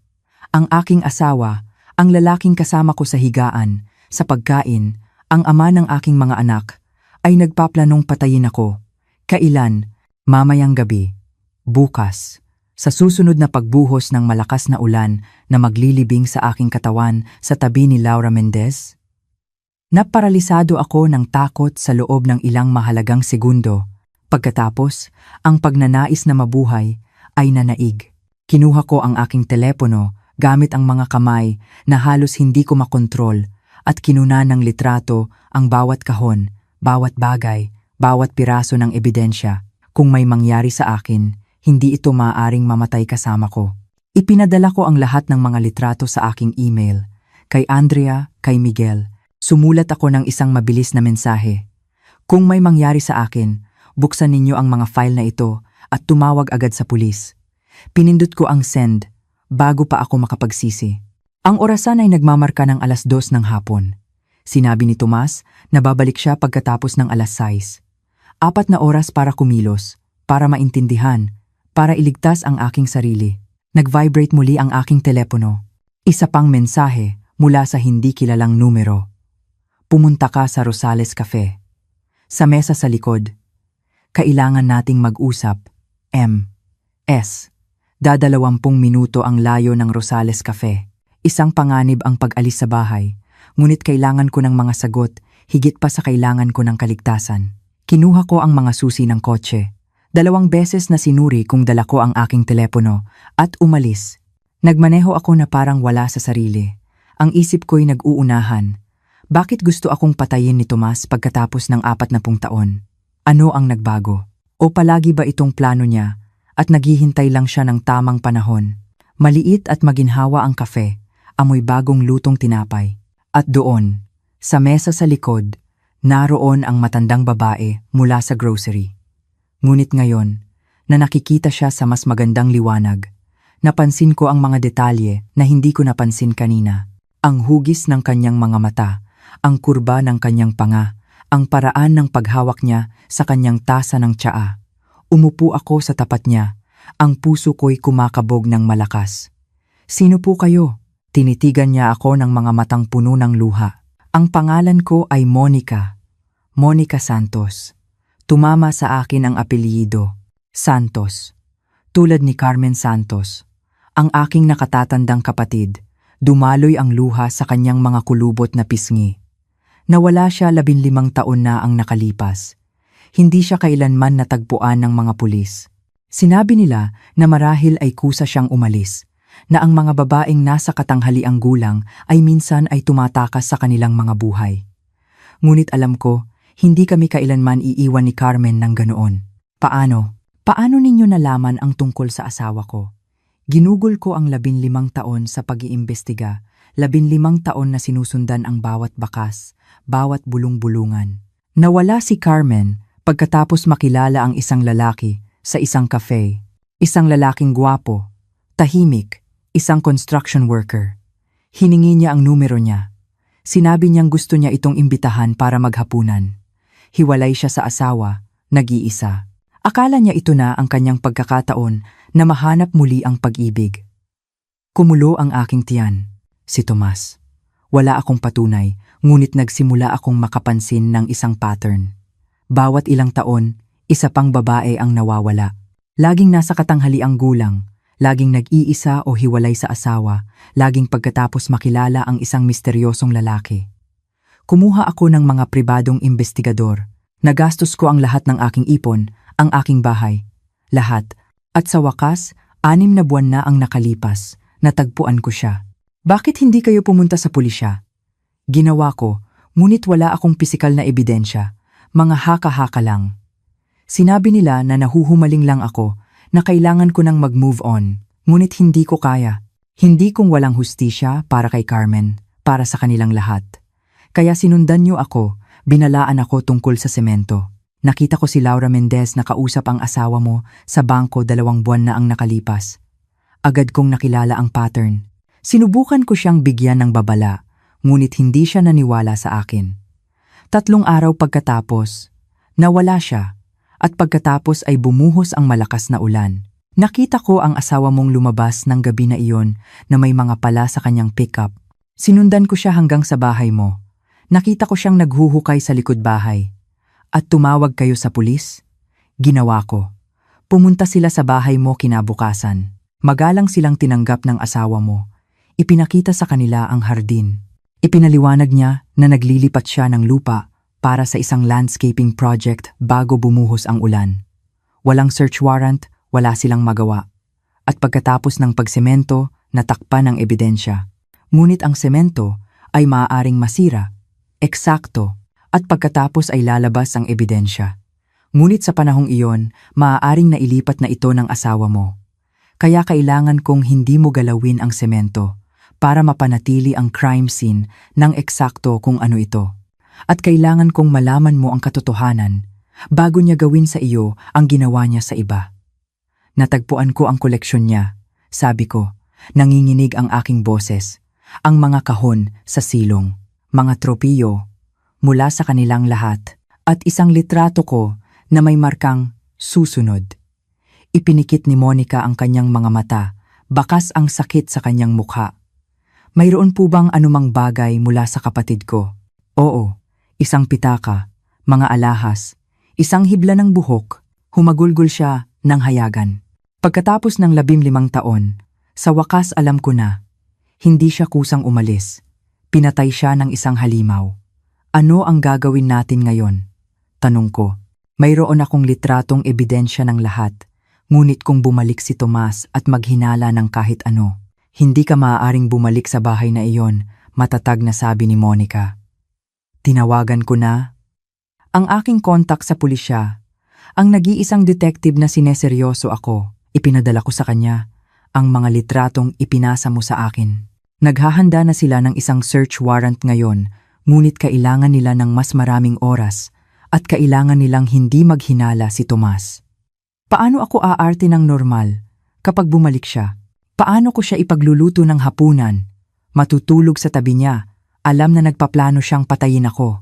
Ang aking asawa, ang lalaking kasama ko sa higaan, sa pagkain, ang ama ng aking mga anak, ay nagpaplanong patayin ako. Kailan? Mamayang gabi. Bukas. Sa susunod na pagbuhos ng malakas na ulan na maglilibing sa aking katawan sa tabi ni Laura Mendez? Naparalisado ako ng takot sa loob ng ilang mahalagang segundo. Pagkatapos, ang pagnanais na mabuhay ay nanaig. Kinuha ko ang aking telepono gamit ang mga kamay na halos hindi ko makontrol at kinuna ng litrato ang bawat kahon, bawat bagay, bawat piraso ng ebidensya. Kung may mangyari sa akin, hindi ito maaaring mamatay kasama ko. Ipinadala ko ang lahat ng mga litrato sa aking email, kay Andrea, kay Miguel. Sumulat ako ng isang mabilis na mensahe. Kung may mangyari sa akin, buksan ninyo ang mga file na ito at tumawag agad sa pulis. Pinindot ko ang send bago pa ako makapagsisi. Ang orasan ay nagmamarka ng 2:00 ng hapon. Sinabi ni Tomas na babalik siya pagkatapos ng 6:00. 4 na oras para kumilos, para maintindihan, para iligtas ang aking sarili. Nag-vibrate muli ang aking telepono. Isa pang mensahe mula sa hindi kilalang numero. Pumunta ka sa Rosales Cafe. Sa mesa sa likod. Kailangan nating mag-usap. M.S. 20 minuto ang layo ng Rosales Cafe. Isang panganib ang pag-alis sa bahay, ngunit kailangan ko ng mga sagot, higit pa sa kailangan ko ng kaligtasan. Kinuha ko ang mga susi ng kotse. 2 beses na sinuri kung dala ko ang aking telepono at umalis. Nagmaneho ako na parang wala sa sarili. Ang isip ko'y nag-uunahan. Bakit gusto akong patayin ni Tomas pagkatapos ng 40 taon? Ano ang nagbago? O palagi ba itong plano niya at naghihintay lang siya ng tamang panahon? Maliit at maginhawa ang kafe, amoy bagong lutong tinapay. At doon, sa mesa sa likod, naroon ang matandang babae mula sa grocery. Ngunit ngayon, na nakikita siya sa mas magandang liwanag, napansin ko ang mga detalye na hindi ko napansin kanina. Ang hugis ng kanyang mga mata, ang kurba ng kanyang panga, ang paraan ng paghawak niya sa kanyang tasa ng tsaa. Umupo ako sa tapat niya, ang puso ko'y kumakabog ng malakas. Sino po kayo? Tinitigan niya ako ng mga matang puno ng luha. Ang pangalan ko ay Monica. Monica Santos. Tumama sa akin ang apelyido, Santos. Tulad ni Carmen Santos, ang aking nakatatandang kapatid, dumaloy ang luha sa kanyang mga kulubot na pisngi. Nawala siya 15 taon na ang nakalipas. Hindi siya kailanman natagpuan ng mga pulis. Sinabi nila na marahil ay kusa siyang umalis, na ang mga babaeng nasa katanghaliang gulang ay minsan ay tumatakas sa kanilang mga buhay. Ngunit alam ko, hindi kami kailanman iiwan ni Carmen ng ganoon. Paano? Paano ninyo nalaman ang tungkol sa asawa ko? Ginugol ko ang 15 taon sa pag-iimbestiga, 15 taon na sinusundan ang bawat bakas, bawat bulong-bulungan. Nawala si Carmen pagkatapos makilala ang isang lalaki sa isang cafe. Isang lalaking gwapo, tahimik, isang construction worker. Hiningi niya ang numero niya. Sinabi niyang gusto niya itong imbitahan para maghapunan. Hiwalay siya sa asawa, nag-iisa. Akala niya ito na ang kanyang pagkakataon na mahanap muli ang pag-ibig. Kumulo ang aking tiyan, si Tomas. Wala akong patunay, ngunit nagsimula akong makapansin ng isang pattern. Bawat ilang taon, isa pang babae ang nawawala. Laging nasa katanghaliang gulang, laging nag-iisa o hiwalay sa asawa, laging pagkatapos makilala ang isang misteryosong lalaki. Kumuha ako ng mga pribadong investigador. Nagastos ko ang lahat ng aking ipon, ang aking bahay, lahat. At sa wakas, 6 na buwan na ang nakalipas, natagpuan ko siya. Bakit hindi kayo pumunta sa pulisya? Ginawa ko, ngunit wala akong pisikal na ebidensya, mga haka-haka lang. Sinabi nila na nahuhumaling lang ako, na kailangan ko nang mag-move on, ngunit hindi ko kaya. Hindi kong walang hustisya para kay Carmen, para sa kanilang lahat. Kaya sinundan niyo ako, binalaan ako tungkol sa semento. Nakita ko si Laura Mendez na kausap ang asawa mo sa bangko 2 buwan na ang nakalipas. Agad kong nakilala ang pattern. Sinubukan ko siyang bigyan ng babala, ngunit hindi siya naniwala sa akin. 3 araw pagkatapos, nawala siya. At pagkatapos ay bumuhos ang malakas na ulan. Nakita ko ang asawa mong lumabas ng gabi na iyon na may mga pala sa kanyang pickup. Sinundan ko siya hanggang sa bahay mo. Nakita ko siyang naghuhukay sa likod bahay. At tumawag kayo sa pulis? Ginawa ko. Pumunta sila sa bahay mo kinabukasan. Magalang silang tinanggap ng asawa mo. Ipinakita sa kanila ang hardin. Ipinaliwanag niya na naglilipat siya ng lupa para sa isang landscaping project bago bumuhos ang ulan. Walang search warrant, wala silang magawa. At pagkatapos ng pagsemento, natakpan ang ebidensya. Ngunit ang semento ay maaaring masira, eksakto, at pagkatapos ay lalabas ang ebidensya. Ngunit sa panahong iyon, maaaring nailipat na ito ng asawa mo. Kaya kailangan kong hindi mo galawin ang semento para mapanatili ang crime scene ng eksakto kung ano ito. At kailangan kong malaman mo ang katotohanan bago niya gawin sa iyo ang ginawa niya sa iba. Natagpuan ko ang koleksyon niya. Sabi ko, nanginginig ang aking boses, ang mga kahon sa silong, mga tropiyo, mula sa kanilang lahat, at isang litrato ko na may markang susunod. Ipinikit ni Monica ang kanyang mga mata, bakas ang sakit sa kanyang mukha. Mayroon po bang anumang bagay mula sa kapatid ko? Oo. Isang pitaka, mga alahas, isang hibla ng buhok, humagulgol siya ng hayagan. Pagkatapos ng 15 taon, sa wakas alam ko na, hindi siya kusang umalis. Pinatay siya ng isang halimaw. Ano ang gagawin natin ngayon? Tanong ko. Mayroon akong litratong ebidensya ng lahat, ngunit kung bumalik si Tomas at maghinala ng kahit ano, hindi ka maaaring bumalik sa bahay na iyon, matatag na sabi ni Monica. Tinawagan ko na ang aking kontak sa pulisya, ang nag-iisang detective na sineseryoso ako. Ipinadala ko sa kanya ang mga litratong ipinasa mo sa akin. Naghahanda na sila ng isang search warrant ngayon, ngunit kailangan nila ng mas maraming oras at kailangan nilang hindi maghinala si Tomas. Paano ako aarte ng normal kapag bumalik siya? Paano ko siya ipagluluto ng hapunan? Matutulog sa tabi niya. Alam na nagpaplano siyang patayin ako.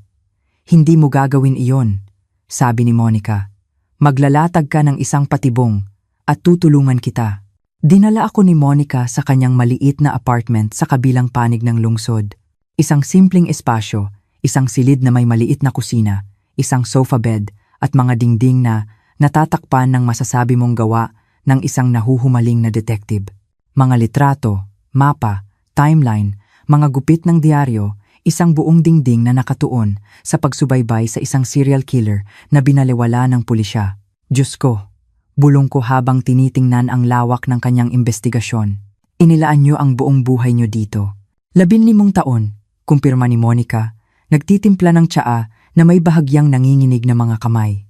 Hindi mo gagawin iyon, sabi ni Monica. Maglalatag ka ng isang patibong at tutulungan kita. Dinala ako ni Monica sa kanyang maliit na apartment sa kabilang panig ng lungsod. Isang simpleng espasyo, isang silid na may maliit na kusina, isang sofa bed at mga dingding na natatakpan ng masasabi mong gawa ng isang nahuhumaling na detective. Mga litrato, mapa, timeline, mga gupit ng diaryo, isang buong dingding na nakatuon sa pagsubaybay sa isang serial killer na binaliwala ng pulisya. Diyos ko, Bulong ko habang tinitingnan ang lawak ng kanyang investigasyon. Inilaan niyo ang buong buhay niyo dito. 15 taon, kumpirma ni Monica, nagtitimpla ng tsaa na may bahagyang nanginginig na mga kamay.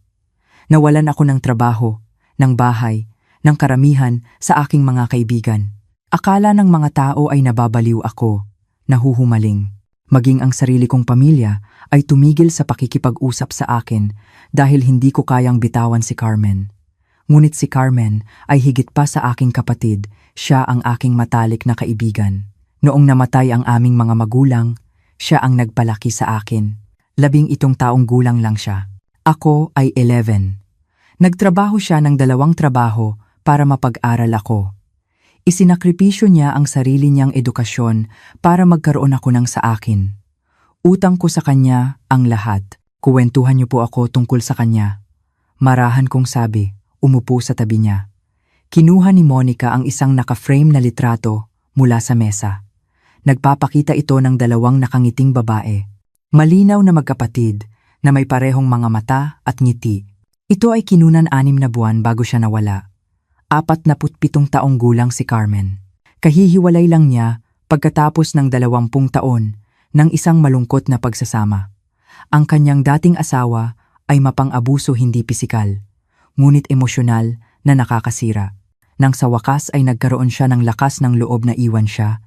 Nawalan ako ng trabaho, ng bahay, ng karamihan sa aking mga kaibigan. Akala ng mga tao ay nababaliw ako, nahuhumaling. Maging ang sarili kong pamilya ay tumigil sa pakikipag-usap sa akin dahil hindi ko kayang bitawan si Carmen. Ngunit si Carmen ay higit pa sa aking kapatid, siya ang aking matalik na kaibigan. Noong namatay ang aming mga magulang, siya ang nagpalaki sa akin. 17 taong gulang lang siya. Ako ay 11. Nagtrabaho siya ng 2 trabaho para mapag-aral ako. Isinakripisyo niya ang sarili niyang edukasyon para magkaroon ako ng sa akin. Utang ko sa kanya ang lahat. Kuwentuhan niyo po ako tungkol sa kanya. Marahan kong sabi, umupo sa tabi niya. Kinuha ni Monica ang isang naka-frame na litrato mula sa mesa. Nagpapakita ito ng 2 nakangiting babae. Malinaw na magkapatid na may parehong mga mata at ngiti. Ito ay kinunan 6 na buwan bago siya nawala. 47 taong gulang si Carmen. Kahihiwalay lang niya pagkatapos ng 20 taon ng isang malungkot na pagsasama. Ang kanyang dating asawa ay mapang-abuso hindi pisikal, ngunit emosyonal na nakakasira. Nang sa wakas ay nagkaroon siya ng lakas ng loob na iwan siya,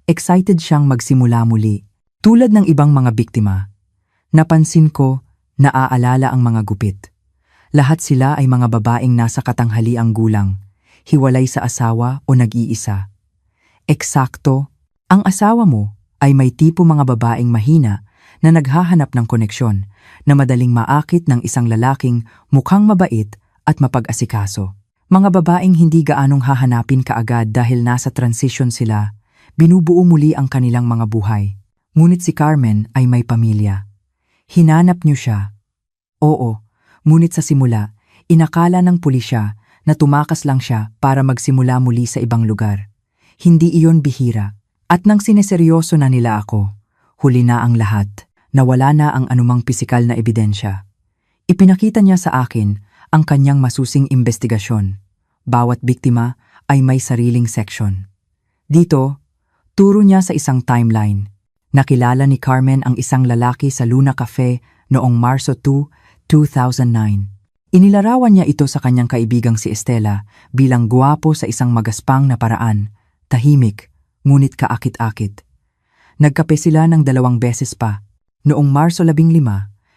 excited siyang magsimula muli. Tulad ng ibang mga biktima, napansin ko na aalala ang mga gupit. Lahat sila ay mga babaeng nasa katanghaliang gulang, hiwalay sa asawa o nag-iisa. Eksakto, ang asawa mo ay may tipo mga babaeng mahina na naghahanap ng koneksyon na madaling maakit ng isang lalaking mukhang mabait at mapag-asikaso. Mga babaeng hindi gaanong hahanapin kaagad dahil nasa transition sila, binubuo muli ang kanilang mga buhay. Ngunit si Carmen ay may pamilya. Hinanap niyo siya. Oo, ngunit sa simula, inakala ng pulisya na tumakas lang siya para magsimula muli sa ibang lugar. Hindi iyon bihira. At nang sineseryoso na nila ako, huli na ang lahat. Nawala na ang anumang pisikal na ebidensya. Ipinakita niya sa akin ang kanyang masusing investigasyon. Bawat biktima ay may sariling section. Dito, turo niya sa isang timeline. Nakilala ni Carmen ang isang lalaki sa Luna Cafe noong Marso 2, 2009. Inilarawan niya ito sa kanyang kaibigang si Estela bilang guwapo sa isang magaspang na paraan, tahimik, ngunit kaakit-akit. Nagkape sila ng 2 beses pa. Noong Marso 15,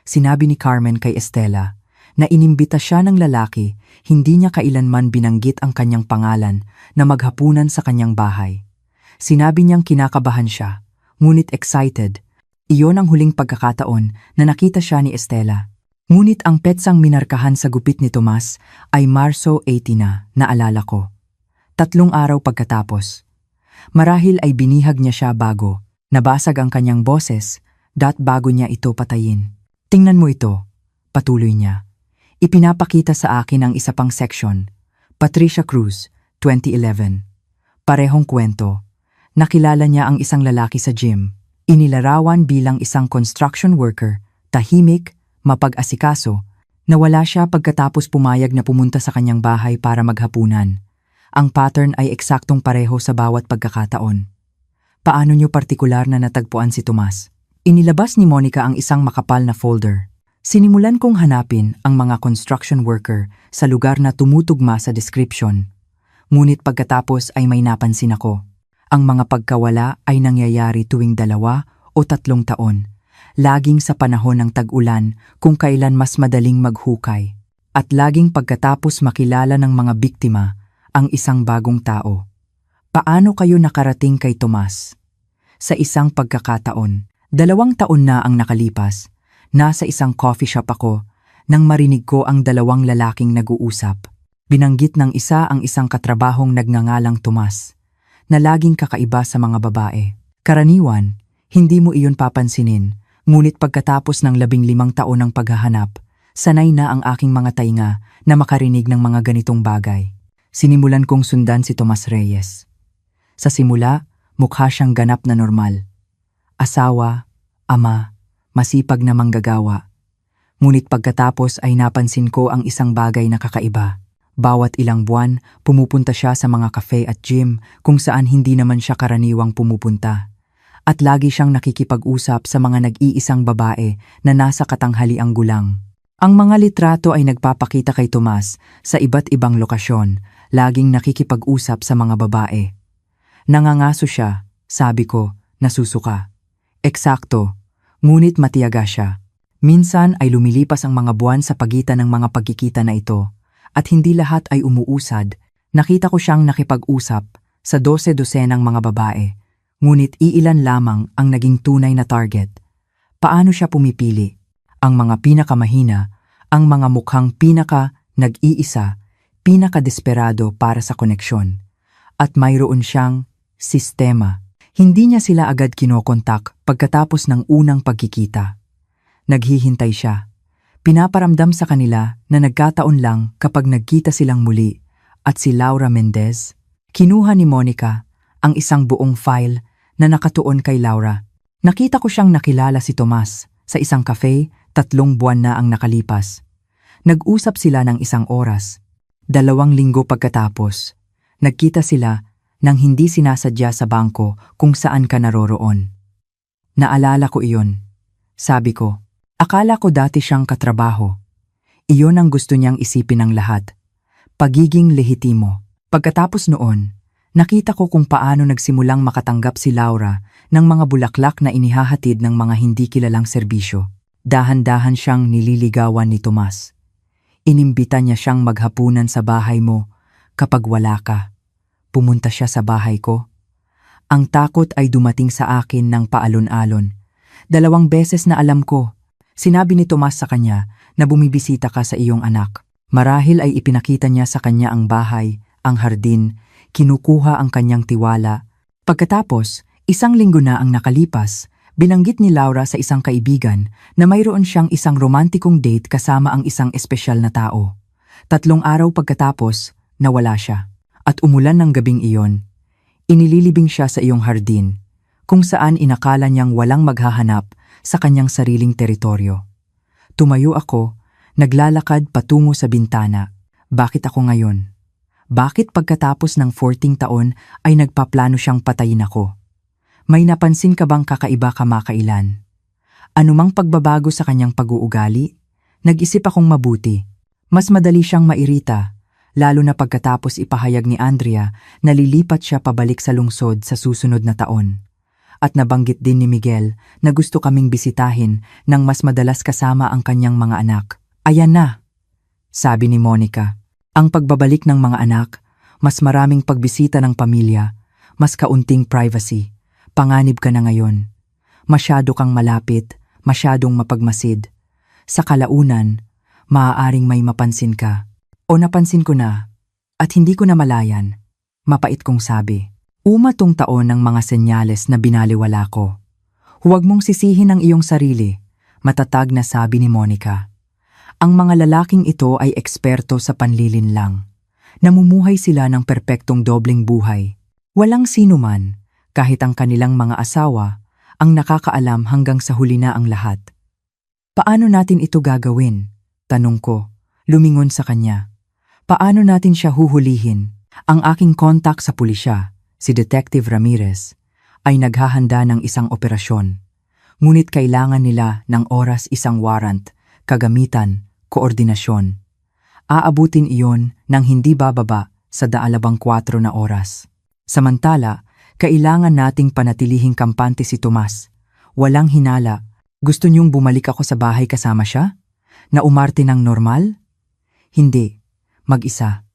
sinabi ni Carmen kay Estela na inimbita siya ng lalaki, hindi niya kailanman binanggit ang kanyang pangalan na maghapunan sa kanyang bahay. Sinabi niyang kinakabahan siya, ngunit excited. Iyon ang huling pagkakataon na nakita siya ni Estela. Ngunit ang petsang minarkahan sa gupit ni Tomas ay Marso 18 na, naalala ko. 3 araw pagkatapos. Marahil ay binihag niya siya bago, nabasag ang kanyang boses, bago niya ito patayin. Tingnan mo ito, patuloy niya. Ipinapakita sa akin ang isa pang section. Patricia Cruz, 2011. Parehong kwento. Nakilala niya ang isang lalaki sa gym. Inilarawan bilang isang construction worker, tahimik, mapag-asikaso. Nawala siya pagkatapos pumayag na pumunta sa kanyang bahay para maghapunan. Ang pattern ay eksaktong pareho sa bawat pagkakataon. Paano niyo partikular na natagpuan si Tomas? Inilabas ni Monica ang isang makapal na folder. Sinimulan kong hanapin ang mga construction worker sa lugar na tumutugma sa description. Ngunit pagkatapos ay may napansin ako. Ang mga pagkawala ay nangyayari tuwing 2 o 3 taon. Laging sa panahon ng tag-ulan kung kailan mas madaling maghukay. At laging pagkatapos makilala ng mga biktima ang isang bagong tao. Paano kayo nakarating kay Tomas? Sa isang pagkakataon, 2 taon na ang nakalipas, nasa isang coffee shop ako nang marinig ko ang 2 lalaking nag-uusap. Binanggit ng isa ang isang katrabahong nagngangalang Tomas, na laging kakaiba sa mga babae. Karaniwan, hindi mo iyon papansinin, ngunit pagkatapos ng 15 taon ng paghahanap, sanay na ang aking mga tainga na makarinig ng mga ganitong bagay. Sinimulan kong sundan si Tomas Reyes. Sa simula, mukha siyang ganap na normal. Asawa, ama, masipag na manggagawa. Ngunit pagkatapos ay napansin ko ang isang bagay na kakaiba. Bawat ilang buwan, pumupunta siya sa mga cafe at gym kung saan hindi naman siya karaniwang pumupunta. At lagi siyang nakikipag-usap sa mga nag-iisang babae na nasa katanghaliang gulang. Ang mga litrato ay nagpapakita kay Tomas sa iba't ibang lokasyon, laging nakikipag-usap sa mga babae. Nangangaso siya, sabi ko, nasusuka. Eksakto, ngunit matiyaga siya. Minsan ay lumilipas ang mga buwan sa pagitan ng mga pagkikita na ito. At hindi lahat ay umuusad. Nakita ko siyang nakipag-usap sa 12-dosenang mga babae, ngunit iilan lamang ang naging tunay na target. Paano siya pumipili? Ang mga pinakamahina, ang mga mukhang pinaka-nag-iisa, pinaka-desperado para sa koneksyon. At mayroon siyang sistema. Hindi niya sila agad kinokontak pagkatapos ng unang pagkikita. Naghihintay siya. Pinaparamdam sa kanila na nagkataon lang kapag nagkita silang muli at si Laura Mendez, kinuha ni Monica ang isang buong file na nakatuon kay Laura. Nakita ko siyang nakilala si Tomas sa isang cafe 3 buwan na ang nakalipas. Nag-usap sila ng 1 oras. 2 linggo pagkatapos, nagkita sila nang hindi sinasadya sa bangko kung saan ka naroroon. Naalala ko iyon. Sabi ko, akala ko dati siyang katrabaho. Iyon ang gusto niyang isipin ng lahat. Pagiging lehitimo. Pagkatapos noon, nakita ko kung paano nagsimulang makatanggap si Laura ng mga bulaklak na inihahatid ng mga hindi kilalang serbisyo. Dahan-dahan siyang nililigawan ni Tomas. Inimbita niya siyang maghapunan sa bahay mo kapag wala ka. Pumunta siya sa bahay ko. Ang takot ay dumating sa akin ng paalon-alon. 2 beses na alam ko. Sinabi ni Tomas sa kanya na bumibisita ka sa iyong anak. Marahil ay ipinakita niya sa kanya ang bahay, ang hardin, kinukuha ang kanyang tiwala. Pagkatapos, 1 linggo na ang nakalipas, binanggit ni Laura sa isang kaibigan na mayroon siyang isang romantikong date kasama ang isang espesyal na tao. 3 araw pagkatapos, nawala siya. At umulan ng gabing iyon. Inililibing siya sa iyong hardin, kung saan inakala niyang walang maghahanap sa kanyang sariling teritoryo. Tumayo ako, naglalakad patungo sa bintana. Bakit ako ngayon? Bakit pagkatapos ng 14 taon ay nagpaplano siyang patayin ako? May napansin ka bang kakaiba kamakailan? Anumang pagbabago sa kanyang pag-uugali? Nag-isip akong mabuti. Mas madali siyang mairita, lalo na pagkatapos ipahayag ni Andrea na lilipat siya pabalik sa lungsod sa susunod na taon. At nabanggit din ni Miguel na gusto kaming bisitahin nang mas madalas kasama ang kanyang mga anak. Ayan na, sabi ni Monica. Ang pagbabalik ng mga anak, mas maraming pagbisita ng pamilya, mas kaunting privacy. Panganib ka na ngayon. Masyado kang malapit, masyadong mapagmasid. Sa kalaunan, maaaring may mapansin ka. O napansin ko na, at hindi ko na malayan. Mapait kong sabi. Umatong taon ng mga senyales na binaliwala ko. Huwag mong sisihin ang iyong sarili, matatag na sabi ni Monica. Ang mga lalaking ito ay eksperto sa panlilin lang. Namumuhay sila ng perpektong dobleng buhay. Walang sino man, kahit ang kanilang mga asawa, ang nakakaalam hanggang sa huli na ang lahat. Paano natin ito gagawin? Tanong ko, lumingon sa kanya. Paano natin siya huhulihin? Ang aking kontak sa pulisya, si Detective Ramirez, ay naghahanda ng isang operasyon. Ngunit kailangan nila ng oras, 1 warrant, kagamitan, koordinasyon. Aabutin iyon ng hindi bababa sa 24 na oras. Samantala, kailangan nating panatilihing kampante si Tomas. Walang hinala. Gusto niyong bumalik ako sa bahay kasama siya? Na umarte ng normal? Hindi. Mag-isa.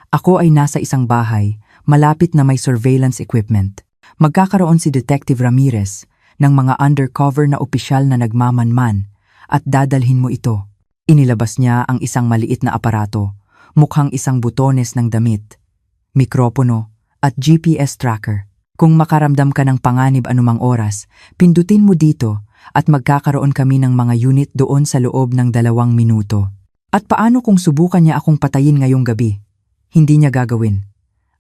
Ako ay nasa isang bahay, malapit na may surveillance equipment. Magkakaroon si Detective Ramirez ng mga undercover na opisyal na nagmamanman at dadalhin mo ito. Inilabas niya ang isang maliit na aparato, mukhang isang butones ng damit, mikropono at GPS tracker. Kung makaramdam ka ng panganib anumang oras, pindutin mo dito at magkakaroon kami ng mga unit doon sa loob ng 2 minuto. At paano kung subukan niya akong patayin ngayong gabi? Hindi niya gagawin.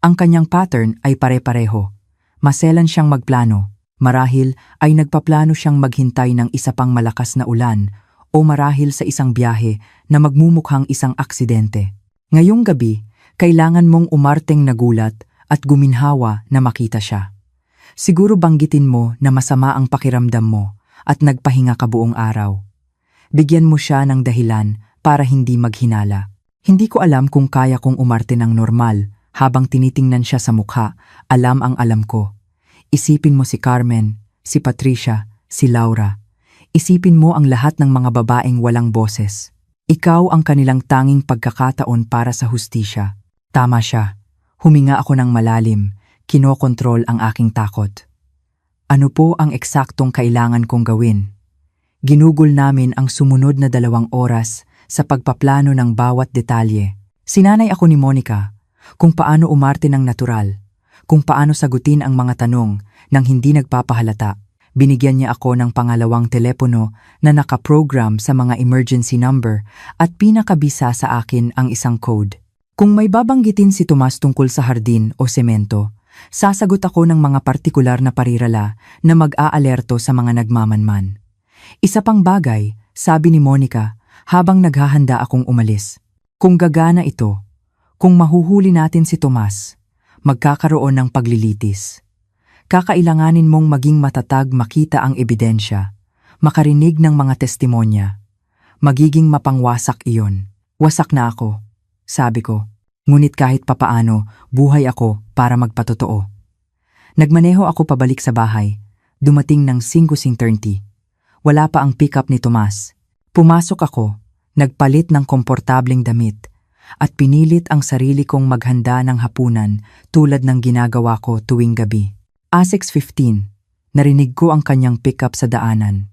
Ang kanyang pattern ay pare-pareho. Maselan siyang magplano. Marahil ay nagpaplano siyang maghintay ng isa pang malakas na ulan o marahil sa isang biyahe na magmumukhang isang aksidente. Ngayong gabi, kailangan mong umarteng nagulat at guminhawa na makita siya. Siguro banggitin mo na masama ang pakiramdam mo at nagpahinga ka buong araw. Bigyan mo siya ng dahilan para hindi maghinala. Hindi ko alam kung kaya kong umarte ng normal habang tinitingnan siya sa mukha, alam ang alam ko. Isipin mo si Carmen, si Patricia, si Laura. Isipin mo ang lahat ng mga babaeng walang boses. Ikaw ang kanilang tanging pagkakataon para sa hustisya. Tama siya. Huminga ako ng malalim, kinokontrol ang aking takot. Ano po ang eksaktong kailangan kong gawin? Ginugol namin ang sumunod na 2 oras sa pagpaplano ng bawat detalye. Sinanay ako ni Monica kung paano umarte ng natural, kung paano sagutin ang mga tanong nang hindi nagpapahalata. Binigyan niya ako ng pangalawang telepono na nakaprogram sa mga emergency number at pinakabisa sa akin ang isang code. Kung may babanggitin si Tomas tungkol sa hardin o semento, sasagot ako ng mga partikular na parirala na mag-aalerto sa mga nagmamanman. Isa pang bagay, sabi ni Monica habang naghahanda akong umalis. Kung gagana ito, kung mahuhuli natin si Tomas, magkakaroon ng paglilitis. Kakailanganin mong maging matatag makita ang ebidensya, makarinig ng mga testimonya. Magiging mapangwasak iyon. Wasak na ako, sabi ko. Ngunit kahit papaano, buhay ako para magpatotoo. Nagmaneho ako pabalik sa bahay. Dumating ng 5:30. Wala pa ang pick-up ni Tomas. Pumasok ako, nagpalit ng komportableng damit, at pinilit ang sarili kong maghanda ng hapunan tulad ng ginagawa ko tuwing gabi. 6:15, narinig ko ang kanyang pick-up sa daanan.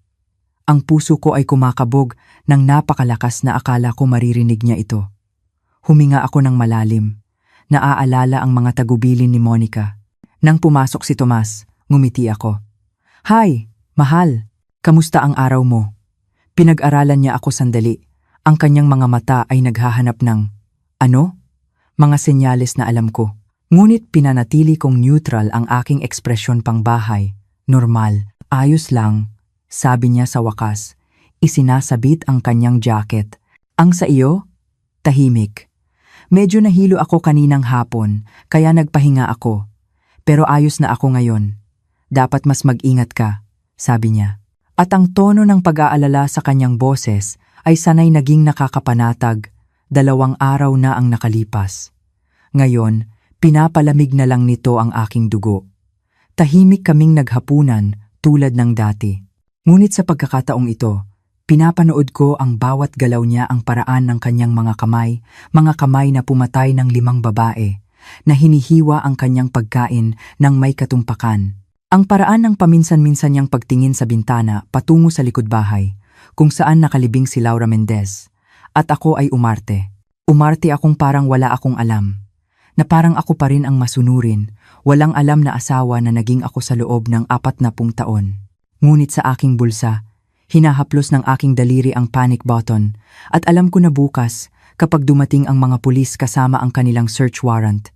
Ang puso ko ay kumakabog ng napakalakas na akala ko maririnig niya ito. Huminga ako ng malalim. Naaalala ang mga tagubilin ni Monica. Nang pumasok si Tomas, ngumiti ako. "Hi, mahal. Kamusta ang araw mo?" Pinag-aralan niya ako sandali. Ang kanyang mga mata ay naghahanap ng, ano? Mga senyales na alam ko. Ngunit pinanatili kong neutral ang aking ekspresyon pangbahay. Normal, ayos lang, sabi niya sa wakas. Isinasabit ang kanyang jacket. Ang sa iyo? Tahimik. Medyo nahilo ako kaninang hapon, kaya nagpahinga ako. Pero ayos na ako ngayon. Dapat mas mag-ingat ka, sabi niya. At ang tono ng pag-aalala sa kanyang boses ay sanay naging nakakapanatag. 2 araw na ang nakalipas. Ngayon, pinapalamig na lang nito ang aking dugo. Tahimik kaming naghapunan tulad ng dati. Ngunit sa pagkakataong ito, pinapanood ko ang bawat galaw niya, ang paraan ng kanyang mga kamay na pumatay ng 5 babae, na hinihiwa ang kanyang pagkain ng may katumpakan. Ang paraan ng paminsan-minsan niyang pagtingin sa bintana patungo sa likod bahay, kung saan nakalibing si Laura Mendez. At ako ay umarte. Umarte akong parang wala akong alam. Na parang ako pa rin ang masunurin, walang alam na asawa na naging ako sa loob ng 40 taon. Ngunit sa aking bulsa, hinahaplos ng aking daliri ang panic button, at alam ko na bukas, kapag dumating ang mga pulis kasama ang kanilang search warrant,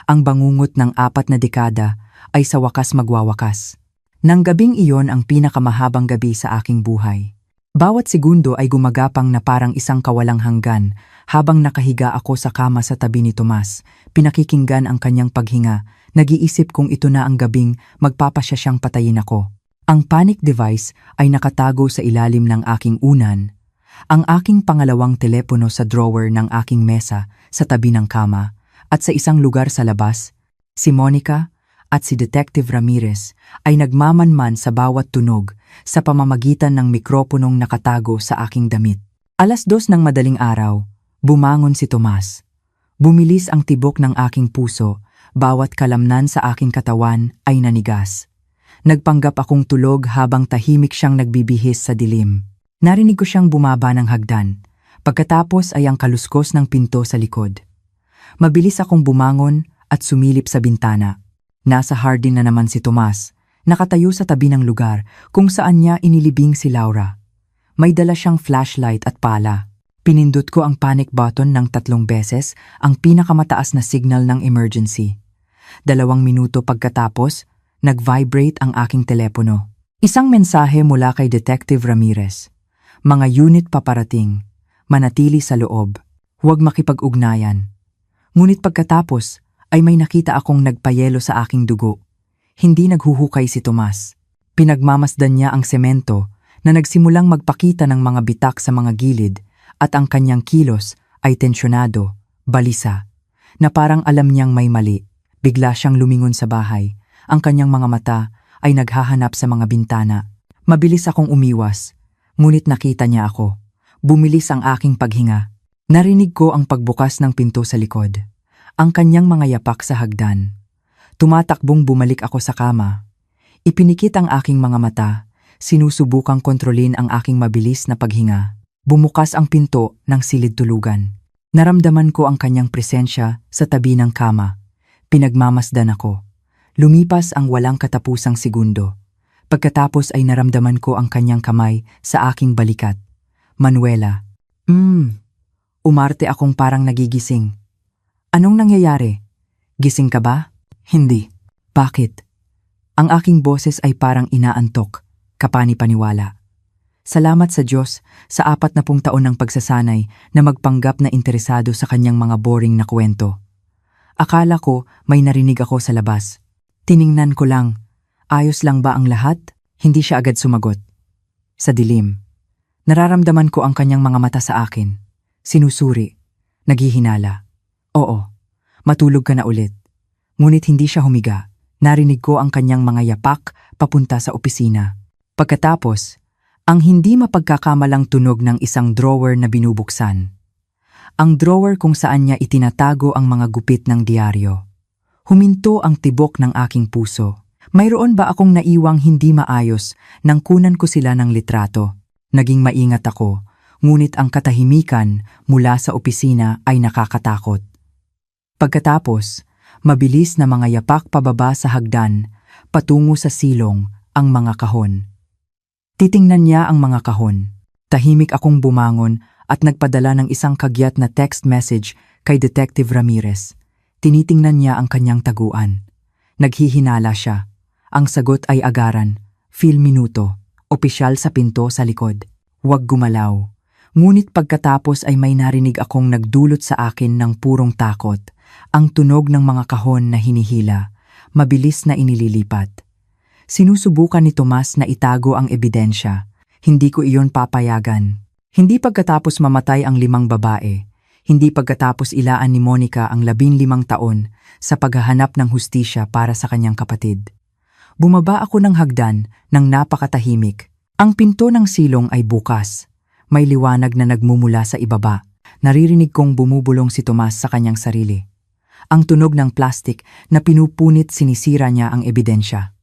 ang bangungot ng 4 na dekada ay sa wakas magwawakas. Nang gabing iyon ang pinakamahabang gabi sa aking buhay. Bawat segundo ay gumagapang na parang isang kawalang hanggan habang nakahiga ako sa kama sa tabi ni Tomas, pinakikinggan ang kanyang paghinga, nag-iisip kung ito na ang gabing magpapasya siyang patayin ako. Ang panic device ay nakatago sa ilalim ng aking unan, ang aking pangalawang telepono sa drawer ng aking mesa sa tabi ng kama, at sa isang lugar sa labas, si Monica at si Detective Ramirez ay nagmamanman sa bawat tunog sa pamamagitan ng mikroponong nakatago sa aking damit. 2:00 ng madaling araw, bumangon si Tomas. Bumilis ang tibok ng aking puso, bawat kalamnan sa aking katawan ay nanigas. Nagpanggap akong tulog habang tahimik siyang nagbibihis sa dilim. Narinig ko siyang bumaba ng hagdan, pagkatapos ay ang kaluskos ng pinto sa likod. Mabilis akong bumangon at sumilip sa bintana. Nasa hardin na naman si Tomas, nakatayo sa tabi ng lugar kung saan niya inilibing si Laura. May dala siyang flashlight at pala. Pinindot ko ang panic button ng 3 beses, ang pinakamataas na signal ng emergency. 2 minuto pagkatapos, nag-vibrate ang aking telepono. Isang mensahe mula kay Detective Ramirez. Mga unit paparating. Manatili sa loob. Huwag makipag-ugnayan. Ngunit pagkatapos ay may nakita akong nagpayelo sa aking dugo. Hindi naghuhukay si Tomas. Pinagmamasdan niya ang semento na nagsimulang magpakita ng mga bitak sa mga gilid at ang kanyang kilos ay tensyonado, balisa, na parang alam niyang may mali. Bigla siyang lumingon sa bahay. Ang kanyang mga mata ay naghahanap sa mga bintana. Mabilis akong umiwas, ngunit nakita niya ako. Bumilis ang aking paghinga. Narinig ko ang pagbukas ng pinto sa likod. Ang kanyang mga yapak sa hagdan. Tumatakbong bumalik ako sa kama. Ipinikit ang aking mga mata, sinusubukang kontrolin ang aking mabilis na paghinga. Bumukas ang pinto ng silid tulugan. Naramdaman ko ang kanyang presensya sa tabi ng kama. Pinagmamasdan ako. Lumipas ang walang katapusang segundo. Pagkatapos ay naramdaman ko ang kanyang kamay sa aking balikat. Manuela. Umarte akong parang nagigising. Anong nangyayari? Gising ka ba? Hindi. Bakit? Ang aking boses ay parang inaantok, kapani-paniwala. Salamat sa Diyos sa 40 taon ng pagsasanay na magpanggap na interesado sa kanyang mga boring na kwento. Akala ko may narinig ako sa labas. Tiningnan ko lang, ayos lang ba ang lahat? Hindi siya agad sumagot. Sa dilim, nararamdaman ko ang kanyang mga mata sa akin. Sinusuri, naghihinala. Oo, matulog ka na ulit. Ngunit hindi siya humiga. Narinig ko ang kanyang mga yapak papunta sa opisina. Pagkatapos, ang hindi mapagkakamalang tunog ng isang drawer na binubuksan. Ang drawer kung saan niya itinatago ang mga gupit ng diaryo. Huminto ang tibok ng aking puso. Mayroon ba akong naiwang hindi maayos nang kunan ko sila ng litrato? Naging maingat ako, ngunit ang katahimikan mula sa opisina ay nakakatakot. Pagkatapos, mabilis na mga yapak pababa sa hagdan, patungo sa silong ang mga kahon. Titingnan niya ang mga kahon. Tahimik akong bumangon at nagpadala ng isang kagyat na text message kay Detective Ramirez. Tinitingnan niya ang kanyang taguan. Naghihinala siya. Ang sagot ay agaran, fil minuto, opisyal sa pinto sa likod. Huwag gumalaw. Ngunit pagkatapos ay may narinig akong nagdulot sa akin ng purong takot. Ang tunog ng mga kahon na hinihila, mabilis na inililipat. Sinusubukan ni Tomas na itago ang ebidensya. Hindi ko iyon papayagan. Hindi pagkatapos mamatay ang 5 babae. Hindi pagkatapos ilaan ni Monica ang 15 taon sa paghahanap ng hustisya para sa kanyang kapatid. Bumaba ako ng hagdan ng napakatahimik. Ang pinto ng silong ay bukas. May liwanag na nagmumula sa ibaba. Naririnig kong bumubulong si Tomas sa kanyang sarili. Ang tunog ng plastik na pinupunit sinisira niya ang ebidensya.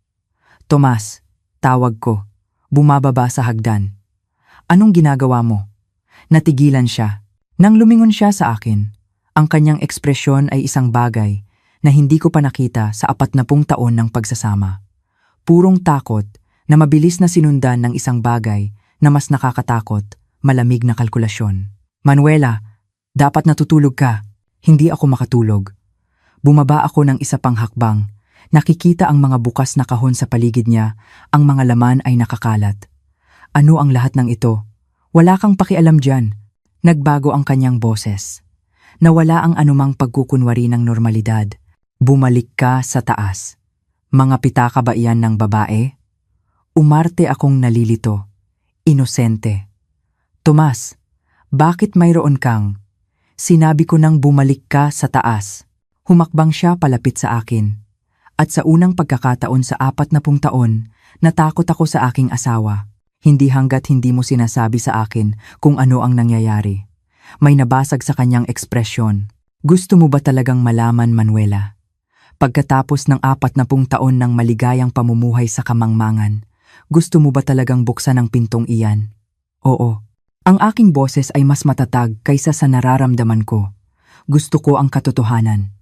Tomas, tawag ko. Bumababa sa hagdan. Anong ginagawa mo? Natigilan siya. Nang lumingon siya sa akin, ang kanyang ekspresyon ay isang bagay na hindi ko pa nakita sa 40 taon ng pagsasama. Purong takot na mabilis na sinundan ng isang bagay na mas nakakatakot, malamig na kalkulasyon. Manuela, dapat natutulog ka. Hindi ako makatulog. Bumaba ako ng isa pang hakbang. Nakikita ang mga bukas na kahon sa paligid niya, ang mga laman ay nakakalat. Ano ang lahat ng ito? Wala kang pakialam dyan. Nagbago ang kanyang boses. Nawala ang anumang pagkukunwari ng normalidad. Bumalik ka sa taas. Mga pitaka ba iyan ng babae? Umarte akong nalilito. Inosente. Tomas, bakit mayroon kang? Sinabi ko nang bumalik ka sa taas. Humakbang siya palapit sa akin. At sa unang pagkakataon sa 40 taon, natakot ako sa aking asawa. Hindi hanggat hindi mo sinasabi sa akin kung ano ang nangyayari. May nabasag sa kanyang ekspresyon. Gusto mo ba talagang malaman, Manuela? Pagkatapos ng 40 taon ng maligayang pamumuhay sa kamangmangan, gusto mo ba talagang buksan ang pintong iyan? Oo. Ang aking boses ay mas matatag kaysa sa nararamdaman ko. Gusto ko ang katotohanan.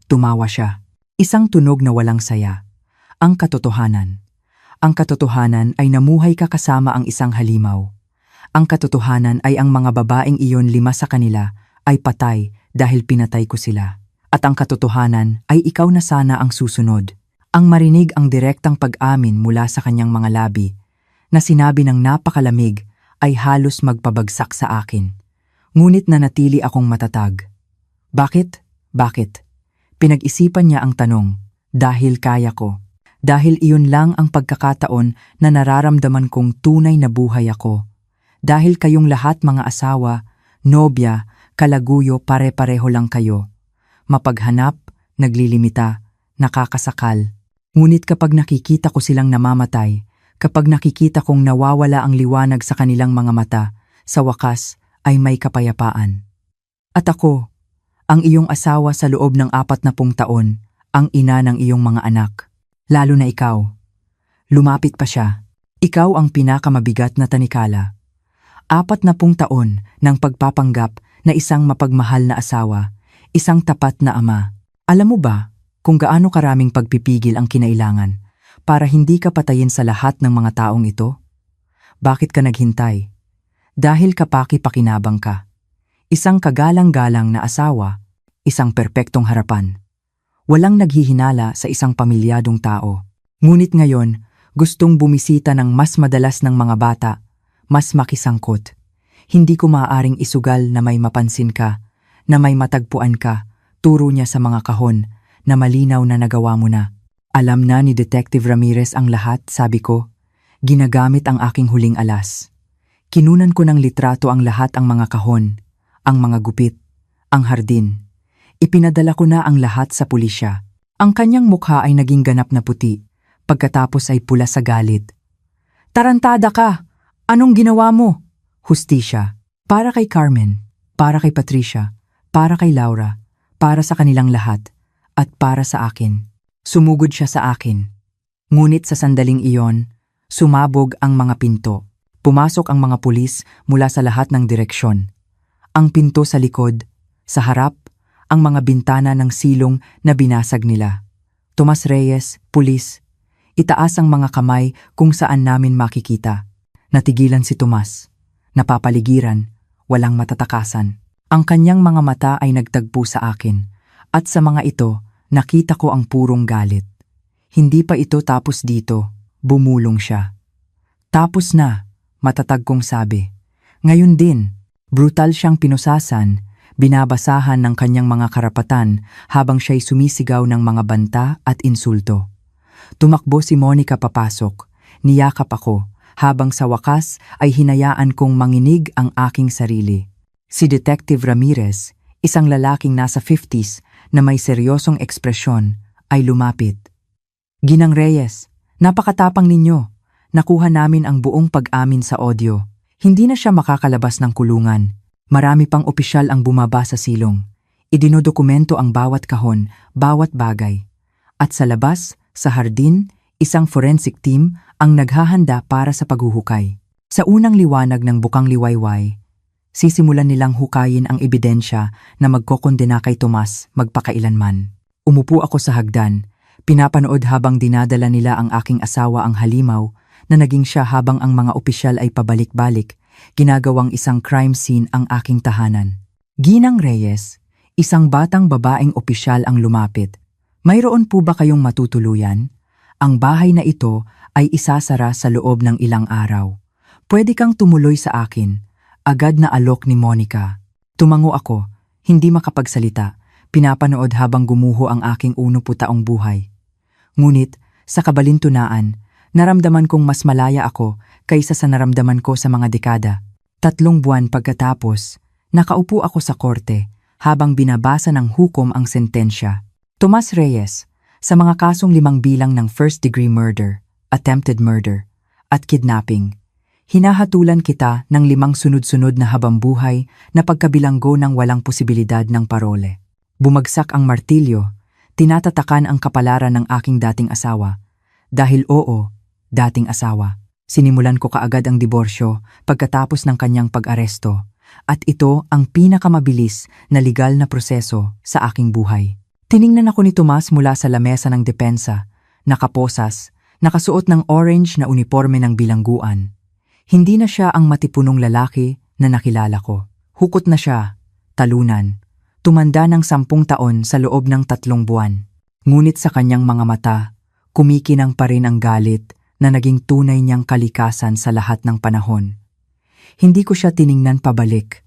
Tumawa siya. Isang tunog na walang saya. Ang katotohanan. Ang katotohanan ay namuhay ka kasama ang isang halimaw. Ang katotohanan ay ang mga babaeng iyon 5 sa kanila ay patay dahil pinatay ko sila. At ang katotohanan ay ikaw na sana ang susunod. Ang marinig ang direktang pag-amin mula sa kanyang mga labi na sinabi ng napakalamig ay halos magpabagsak sa akin. Ngunit nanatili akong matatag. Bakit? Bakit? Pinag-isipan niya ang tanong. Dahil kaya ko. Dahil iyon lang ang pagkakataon na nararamdaman kong tunay na buhay ako. Dahil kayong lahat mga asawa, nobya, kalaguyo, pare-pareho lang kayo. Mapaghanap, naglilimita, nakakasakal. Ngunit kapag nakikita ko silang namamatay, kapag nakikita kong nawawala ang liwanag sa kanilang mga mata, sa wakas ay may kapayapaan. At ako, ang iyong asawa sa loob ng 40 taon, ang ina ng iyong mga anak. Lalo na ikaw. Lumapit pa siya. Ikaw ang pinakamabigat na tanikala. 40 taon ng pagpapanggap na isang mapagmahal na asawa, isang tapat na ama. Alam mo ba kung gaano karaming pagpipigil ang kinailangan para hindi ka patayin sa lahat ng mga taong ito? Bakit ka naghintay? Dahil kapaki-pakinabang ka. Isang kagalang-galang na asawa, isang perpektong harapan. Walang naghihinala sa isang pamilyadong tao. Ngunit ngayon, gustong bumisita ng mas madalas ng mga bata, mas makisangkot. Hindi ko maaaring isugal na may mapansin ka, na may matagpuan ka, turo niya sa mga kahon, na malinaw na nagawa mo na. Alam na ni Detective Ramirez ang lahat, sabi ko. Ginagamit ang aking huling alas. Kinunan ko ng litrato ang lahat ang mga kahon, ang mga gupit, ang hardin. Ipinadala ko na ang lahat sa pulisya. Ang kanyang mukha ay naging ganap na puti, pagkatapos ay pula sa galit. Tarantada ka! Anong ginawa mo? Hustisya. Para kay Carmen, para kay Patricia, para kay Laura, para sa kanilang lahat, at para sa akin. Sumugod siya sa akin. Ngunit sa sandaling iyon, sumabog ang mga pinto. Pumasok ang mga pulis mula sa lahat ng direksyon. Ang pinto sa likod, sa harap, ang mga bintana ng silong na binasag nila. Tomas Reyes, pulis. Itaas ang mga kamay kung saan namin makikita. Natigilan si Tomas. Napapaligiran, walang matatakasan. Ang kanyang mga mata ay nagtagpo sa akin. At sa mga ito, nakita ko ang purong galit. Hindi pa ito tapos dito, bumulong siya. Tapos na, matatag kong sabi. Ngayon din, brutal siyang pinusasan, binabasahan ng kanyang mga karapatan habang siya'y sumisigaw ng mga banta at insulto. Tumakbo si Monica papasok, niyakap ako, habang sa wakas ay hinayaan kong manginig ang aking sarili. Si Detective Ramirez, isang lalaking nasa 50s na may seryosong ekspresyon, ay lumapit. Ginang Reyes, napakatapang ninyo. Nakuha namin ang buong pag-amin sa audio. Hindi na siya makakalabas ng kulungan. Marami pang opisyal ang bumaba sa silong. Idinodokumento ang bawat kahon, bawat bagay. At sa labas, sa hardin, isang forensic team ang naghahanda para sa paghuhukay. Sa unang liwanag ng bukang liwayway, sisimulan nilang hukayin ang ebidensya na magkokondena kay Tomas magpakailanman. Umupo ako sa hagdan, pinapanood habang dinadala nila ang aking asawa ang halimaw na naging siya habang ang mga opisyal ay pabalik-balik. Ginagawang isang crime scene ang aking tahanan. Ginang Reyes, isang batang babaeng opisyal ang lumapit. Mayroon po ba kayong matutuluyan? Ang bahay na ito ay isasara sa loob ng ilang araw. Pwede kang tumuloy sa akin. Agad na alok ni Monica. Tumango ako, hindi makapagsalita. Pinapanood habang gumuho ang aking 1 taong buhay. Ngunit, sa kabalintunaan, naramdaman kong mas malaya ako kaysa sa naramdaman ko sa mga dekada. 3 buwan pagkatapos, nakaupo ako sa korte habang binabasa ng hukom ang sentensya. Tomas Reyes, sa mga kasong 5 bilang ng first-degree murder, attempted murder, at kidnapping. Hinahatulan kita ng 5 sunod-sunod na habambuhay na pagkabilanggo ng walang posibilidad ng parole. Bumagsak ang martilyo, tinatatakan ang kapalaran ng aking dating asawa. Dahil oo, dating asawa. Sinimulan ko kaagad ang diborsyo pagkatapos ng kanyang pag-aresto, at ito ang pinakamabilis na legal na proseso sa aking buhay. Tiningnan ako ni Tomas mula sa lamesa ng depensa, nakaposas, nakasuot ng orange na uniforme ng bilangguan. Hindi na siya ang matipunong lalaki na nakilala ko. Hukot na siya, talunan, tumanda ng 10 taon sa loob ng 3 buwan. Ngunit sa kanyang mga mata, kumikinang pa rin ang galit na naging tunay niyang kalikasan sa lahat ng panahon. Hindi ko siya tiningnan pabalik.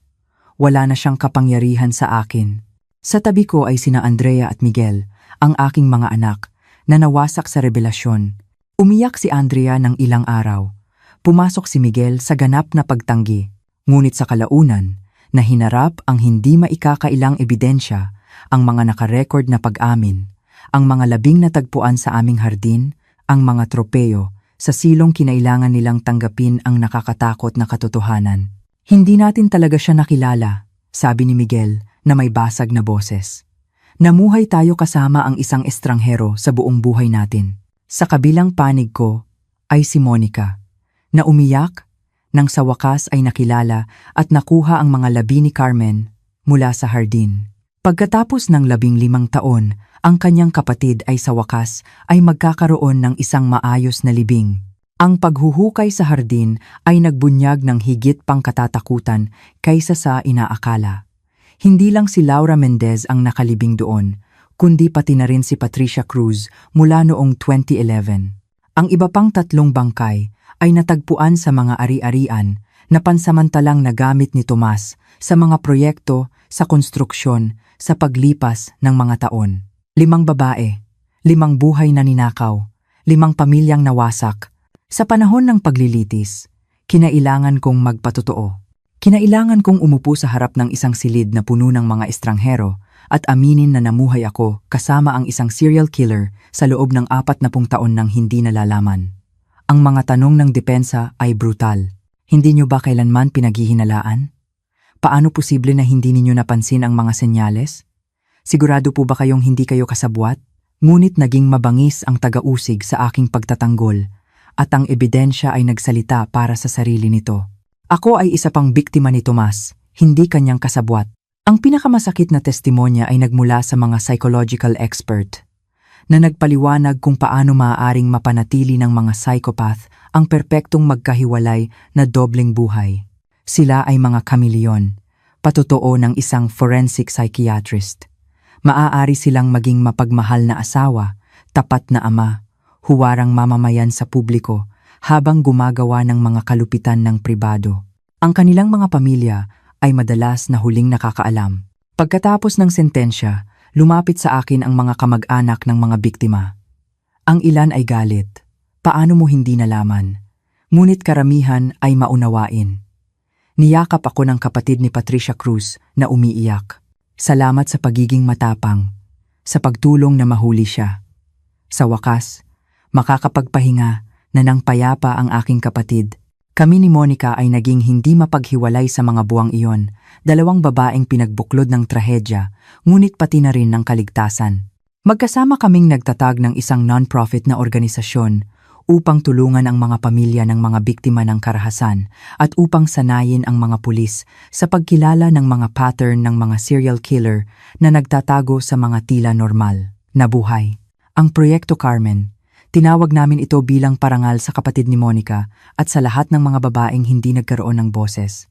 wala na siyang kapangyarihan sa akin. Sa tabi ko ay sina Andrea at Miguel, ang aking mga anak, na nawasak sa rebelasyon. Umiyak si Andrea ng ilang araw. Pumasok si Miguel sa ganap na pagtanggi. Ngunit sa kalaunan, na hinarap ang hindi maikakailang ebidensya, ang mga nakarecord na pag-amin, ang mga labing natagpuan sa aming hardin, ang mga tropeyo, sa silong kinailangan nilang tanggapin ang nakakatakot na katotohanan. Hindi natin talaga siya nakilala, sabi ni Miguel na may basag na boses. Namuhay tayo kasama ang isang estranghero sa buong buhay natin. Sa kabilang panig ko ay si Monica, na umiyak nang sa wakas ay nakilala at nakuha ang mga labi ni Carmen mula sa hardin. Pagkatapos ng 15 taon, ang kanyang kapatid ay sa wakas ay magkakaroon ng isang maayos na libing. Ang paghuhukay sa hardin ay nagbunyag ng higit pang katatakutan kaysa sa inaakala. Hindi lang si Laura Mendez ang nakalibing doon, kundi pati na rin si Patricia Cruz mula noong 2011. Ang iba pang 3 bangkay ay natagpuan sa mga ari-arian na pansamantalang nagamit ni Tomas sa mga proyekto, sa konstruksyon, sa paglipas ng mga taon. 5 babae, 5 buhay na ninakaw, 5 pamilyang nawasak. Sa panahon ng paglilitis, kinailangan kong magpatotoo. Kinailangan kong umupo sa harap ng isang silid na puno ng mga estranghero at aminin na namuhay ako kasama ang isang serial killer sa loob ng 40 taon nang hindi nalalaman. Ang mga tanong ng depensa ay brutal. Hindi niyo ba kailanman pinaghihinalaan? Paano posible na hindi ninyo napansin ang mga senyales? Sigurado po ba kayong hindi kayo kasabwat? Ngunit naging mabangis ang taga-usig sa aking pagtatanggol at ang ebidensya ay nagsalita para sa sarili nito. Ako ay isa pang biktima ni Tomas, hindi kanyang kasabwat. Ang pinakamasakit na testimonya ay nagmula sa mga psychological expert na nagpaliwanag kung paano maaaring mapanatili ng mga psychopath ang perpektong magkahiwalay na dobleng buhay. Sila ay mga kameleon, patotoo ng isang forensic psychiatrist. Maaari silang maging mapagmahal na asawa, tapat na ama, huwarang mamamayan sa publiko habang gumagawa ng mga kalupitan ng pribado. Ang kanilang mga pamilya ay madalas na huling nakakaalam. Pagkatapos ng sentensya, lumapit sa akin ang mga kamag-anak ng mga biktima. Ang ilan ay galit. Paano mo hindi nalaman? Ngunit karamihan ay maunawain. Niyakap ako ng kapatid ni Patricia Cruz na umiiyak. Salamat sa pagiging matapang, sa pagtulong na mahuli siya. Sa wakas, makakapagpahinga na nang payapa ang aking kapatid. Kami ni Monica ay naging hindi mapaghiwalay sa mga buwang iyon, 2 babaeng pinagbuklod ng trahedya, ngunit pati na rin ng kaligtasan. Magkasama kaming nagtatag ng isang non-profit na organisasyon upang tulungan ang mga pamilya ng mga biktima ng karahasan at upang sanayin ang mga pulis sa pagkilala ng mga pattern ng mga serial killer na nagtatago sa mga tila normal na buhay. Ang Proyekto Carmen, tinawag namin ito bilang parangal sa kapatid ni Monica at sa lahat ng mga babaeng hindi nagkaroon ng boses.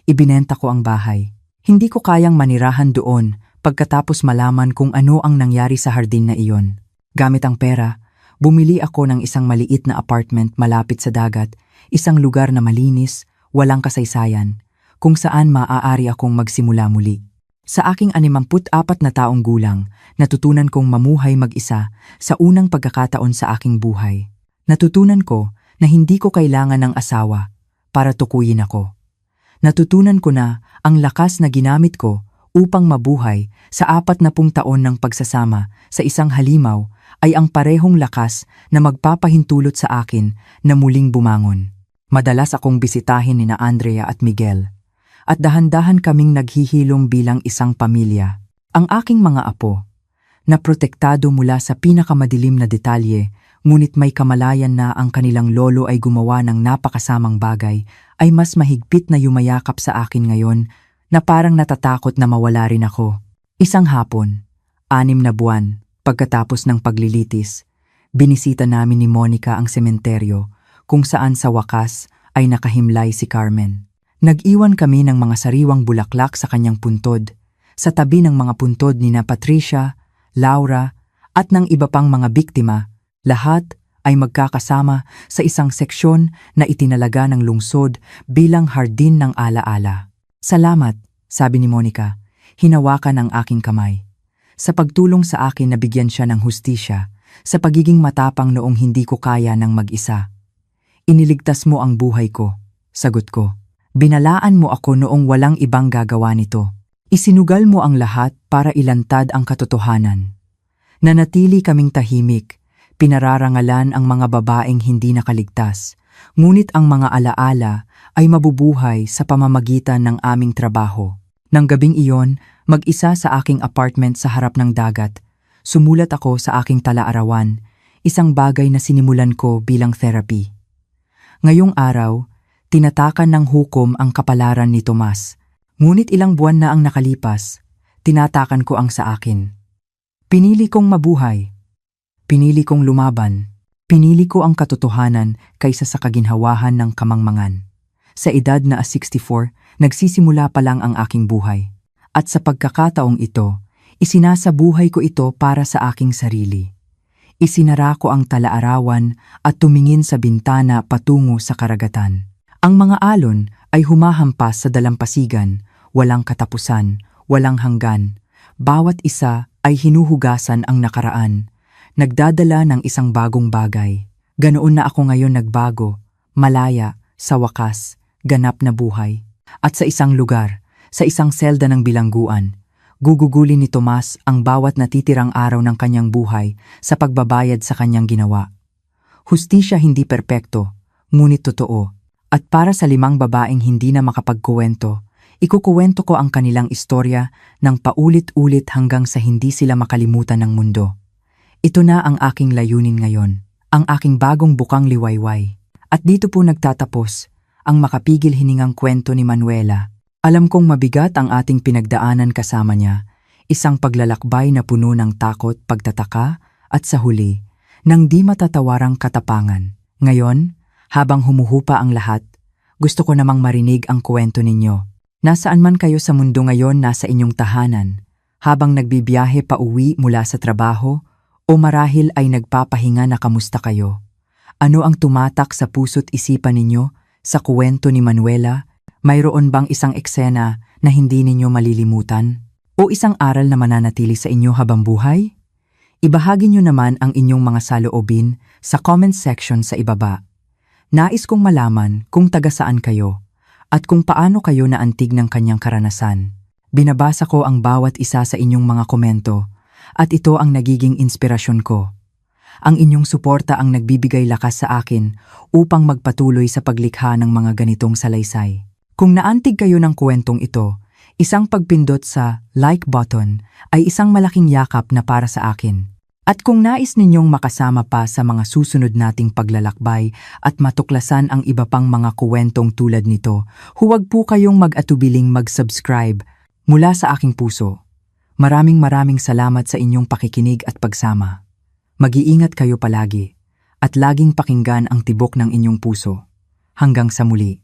Ibinenta ko ang bahay. Hindi ko kayang manirahan doon pagkatapos malaman kung ano ang nangyari sa hardin na iyon. Gamit ang pera, bumili ako ng isang maliit na apartment malapit sa dagat, isang lugar na malinis, walang kasaysayan, kung saan maaari akong magsimula muli. Sa aking 64 na taong gulang, natutunan kong mamuhay mag-isa sa unang pagkakataon sa aking buhay. Natutunan ko na hindi ko kailangan ng asawa para tukuyin ako. Natutunan ko na ang lakas na ginamit ko upang mabuhay sa 40 taon ng pagsasama sa isang halimaw ay ang parehong lakas na magpapahintulot sa akin na muling bumangon. Madalas akong bisitahin ni Andrea at Miguel, at dahan-dahan kaming naghihilom bilang isang pamilya. Ang aking mga apo, na protektado mula sa pinakamadilim na detalye, ngunit may kamalayan na ang kanilang lolo ay gumawa ng napakasamang bagay, ay mas mahigpit na yumayakap sa akin ngayon na parang natatakot na mawala rin ako. Isang hapon, 6 na buwan, pagkatapos ng paglilitis, binisita namin ni Monica ang sementeryo kung saan sa wakas ay nakahimlay si Carmen. Nag-iwan kami ng mga sariwang bulaklak sa kanyang puntod, sa tabi ng mga puntod ni Patricia, Laura, at ng iba pang mga biktima. Lahat ay magkakasama sa isang seksyon na itinalaga ng lungsod bilang hardin ng alaala. Salamat, sabi ni Monica, hinawakan ang aking kamay. Sa pagtulong sa akin nabigyan siya ng hustisya, sa pagiging matapang noong hindi ko kaya ng mag-isa. Iniligtas mo ang buhay ko, sagot ko. Binalaan mo ako noong walang ibang gagawa nito. Isinugal mo ang lahat para ilantad ang katotohanan. Nanatili kaming tahimik, pinararangalan ang mga babaeng hindi nakaligtas, ngunit ang mga alaala ay mabubuhay sa pamamagitan ng aming trabaho. Nang gabing iyon, mag-isa sa aking apartment sa harap ng dagat, sumulat ako sa aking talaarawan, isang bagay na sinimulan ko bilang therapy. Ngayong araw, tinatakan ng hukom ang kapalaran ni Tomas. Ngunit ilang buwan na ang nakalipas, tinatakan ko ang sa akin. Pinili kong mabuhay. Pinili kong lumaban. Pinili ko ang katotohanan kaysa sa kaginhawahan ng kamangmangan. Sa edad na 64, nagsisimula pa lang ang aking buhay. At sa pagkakataong ito, isinasabuhay ko ito para sa aking sarili. Isinara ko ang talaarawan at tumingin sa bintana patungo sa karagatan. Ang mga alon ay humahampas sa dalampasigan, walang katapusan, walang hanggan. Bawat isa ay hinuhugasan ang nakaraan, nagdadala ng isang bagong bagay. Ganoon na ako ngayon nagbago, malaya, sa wakas, ganap na buhay. At sa isang lugar, sa isang selda ng bilangguan, gugugulin ni Tomas ang bawat natitirang araw ng kanyang buhay sa pagbabayad sa kanyang ginawa. Hustisya hindi perpekto, ngunit totoo. At para sa 5 babaeng hindi na makapagkuwento, ikukuwento ko ang kanilang istorya ng paulit-ulit hanggang sa hindi sila makalimutan ng mundo. Ito na ang aking layunin ngayon, ang aking bagong bukang liwayway. At dito po nagtatapos ang makapigil hiningang kwento ni Manuela. Alam kong mabigat ang ating pinagdaanan kasama niya, isang paglalakbay na puno ng takot, pagtataka, at sa huli, ng di matatawarang katapangan. Ngayon, habang humuhupa ang lahat, gusto ko namang marinig ang kwento ninyo. Nasaan man kayo sa mundo ngayon, nasa inyong tahanan, habang nagbibiyahe pa uwi mula sa trabaho, o marahil ay nagpapahinga na kamusta kayo. Ano ang tumatak sa puso't isipan ninyo sa kwento ni Manuela? Mayroon bang isang eksena na hindi ninyo malilimutan? O isang aral na mananatili sa inyo habang buhay? Ibahagi nyo naman ang inyong mga saloobin sa comment section sa ibaba. Nais kong malaman kung taga saan kayo at kung paano kayo naantig ng kanyang karanasan. Binabasa ko ang bawat isa sa inyong mga komento at ito ang nagiging inspirasyon ko. Ang inyong suporta ang nagbibigay lakas sa akin upang magpatuloy sa paglikha ng mga ganitong salaysay. Kung naantig kayo ng kwentong ito, isang pagpindot sa like button ay isang malaking yakap na para sa akin. At kung nais ninyong makasama pa sa mga susunod nating paglalakbay at matuklasan ang iba pang mga kuwentong tulad nito, huwag po kayong mag-atubiling mag-subscribe mula sa aking puso. Maraming salamat sa inyong pakikinig at pagsama. Mag-iingat kayo palagi at laging pakinggan ang tibok ng inyong puso. Hanggang sa muli.